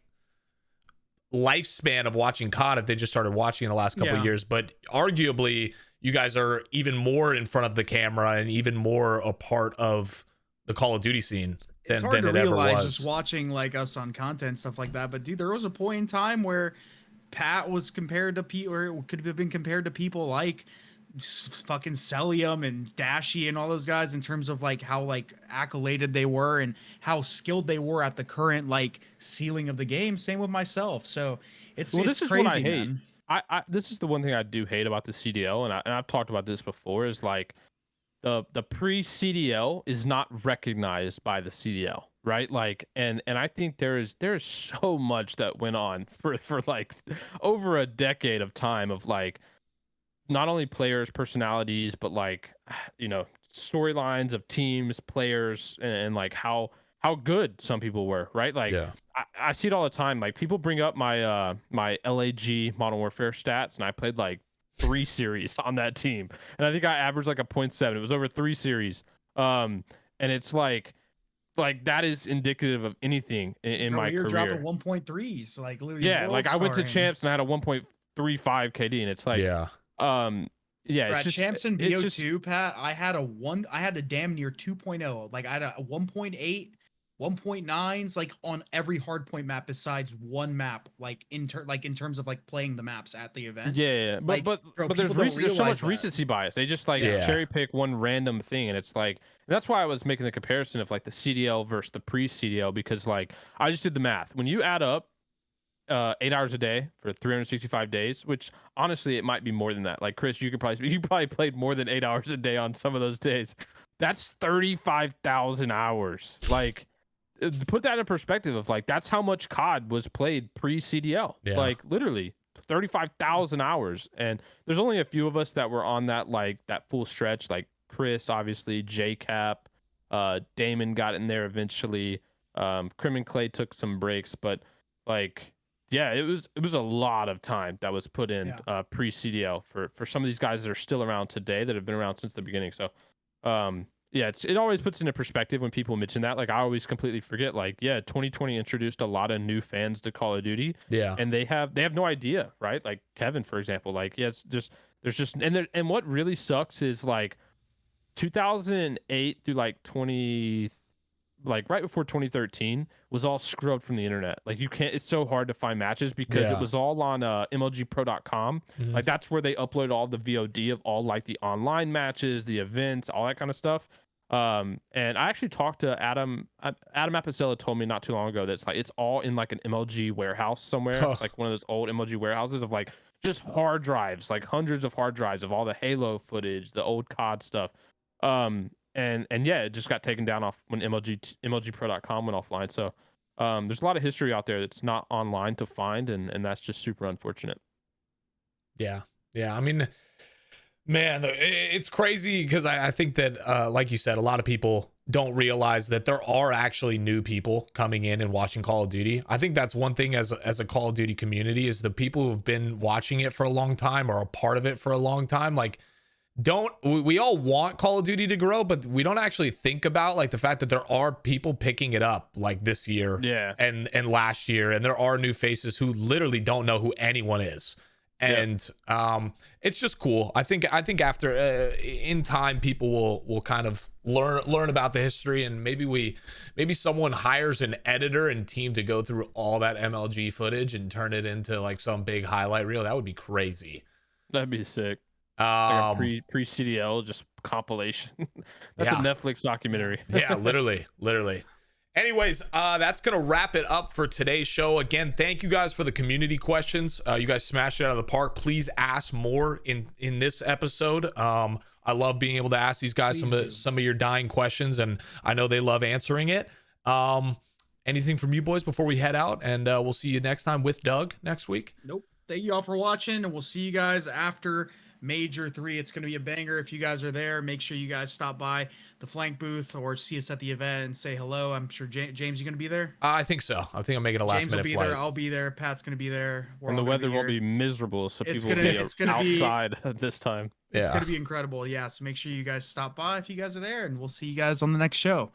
lifespan of watching COD if they just started watching in the last couple of years, but arguably you guys are even more in front of the camera and even more a part of the Call of Duty scene than it ever was. Just watching like us on content, stuff like that. But dude, there was a point in time where Pat was compared to people, or could have been compared to people like fucking Celium and Dashy and all those guys in terms of like how like accoladed they were and how skilled they were at the current like ceiling of the game. Same with myself. So it's this is crazy, what I hate. man. This is the one thing I do hate about the CDL, and I've talked about this before, is like the pre-CDL is not recognized by the CDL, right? Like, and I think there's so much that went on for like over a decade of time of like not only players' personalities, but like, you know, storylines of teams, players, and like how good some people were, right? Like, I see it all the time. Like, people bring up my my LAG Modern Warfare stats, and I played like 3 series on that team, and I think I averaged like a 0.7. It was over 3 series. And it's like that is indicative of anything in my you're career. dropping 1.3s, like literally. Yeah, like I went to champs and I had a 1.35 KD, and it's like, yeah, it's just, champs and BO2, Pat, I had a damn near 2.0. Like I had a 1.8, 1.9s, like on every hardpoint map besides one map, like in terms of like playing the maps at the event. Yeah, like, but there's so much recency bias. They just like cherry pick one random thing, and it's like, that's why I was making the comparison of like the CDL versus the pre-CDL, because like I just did the math. When you add up 8 hours a day for 365 days, which honestly it might be more than that. Like, Chris, you probably played more than 8 hours a day on some of those days. That's 35,000 hours. Like, put that in perspective of like, that's how much COD was played pre-CDL. Like, literally 35,000 hours. And there's only a few of us that were on that, like that full stretch. Like Chris, obviously, JCap, Damon got in there eventually. Crim and Clay took some breaks, but like, yeah, it was a lot of time that was put in pre-CDL for some of these guys that are still around today, that have been around since the beginning. So it always puts into perspective when people mention that. Like, I always completely forget, like, 2020 introduced a lot of new fans to Call of Duty. Yeah. And they have no idea, right? Like Kevin, for example, like, there's just and what really sucks is like 2008 through like like right before 2013 was all scrubbed from the internet. Like, you can't, it's so hard to find matches because it was all on mlgpro.com. Mm-hmm. Like, that's where they upload all the VOD of all like the online matches, the events, all that kind of stuff. And I actually talked to Adam Apicella told me not too long ago that it's all in like an MLG warehouse somewhere, like one of those old MLG warehouses of like just hard drives, like hundreds of hard drives of all the Halo footage, the old COD stuff. And yeah, it just got taken down off when MLGpro.com went offline. So there's a lot of history out there that's not online to find, and that's just super unfortunate. Yeah. I mean, man, it's crazy because I think that, like you said, a lot of people don't realize that there are actually new people coming in and watching Call of Duty. I think that's one thing as a Call of Duty community is the people who've been watching it for a long time or a part of it for a long time. Like, we all want Call of Duty to grow, but we don't actually think about like the fact that there are people picking it up like this year, and last year, and there are new faces who literally don't know who anyone is. And it's just cool. I think after in time people will kind of learn about the history, and maybe someone hires an editor and team to go through all that MLG footage and turn it into like some big highlight reel. That would be crazy. That'd be sick. Like a pre CDL just compilation. That's a Netflix documentary. Yeah, literally. Anyways, that's gonna wrap it up for today's show. Again, thank you guys for the community questions. You guys smashed it out of the park. Please ask more in this episode. I love being able to ask these guys some of your dying questions, and I know they love answering it. Anything from you boys before we head out? And we'll see you next time with Doug next week. Nope. Thank you all for watching, and we'll see you guys after Major 3. It's going to be a banger. If you guys are there, make sure you guys stop by the flank booth or see us at the event and say hello. I'm sure James, you going to be there? I think so. I think I'm making a last minute flight. There. I'll be there. Pat's going to be there. And the weather will be miserable, so people will be outside at this time. It's going to be incredible. Yeah, so make sure you guys stop by if you guys are there, and we'll see you guys on the next show.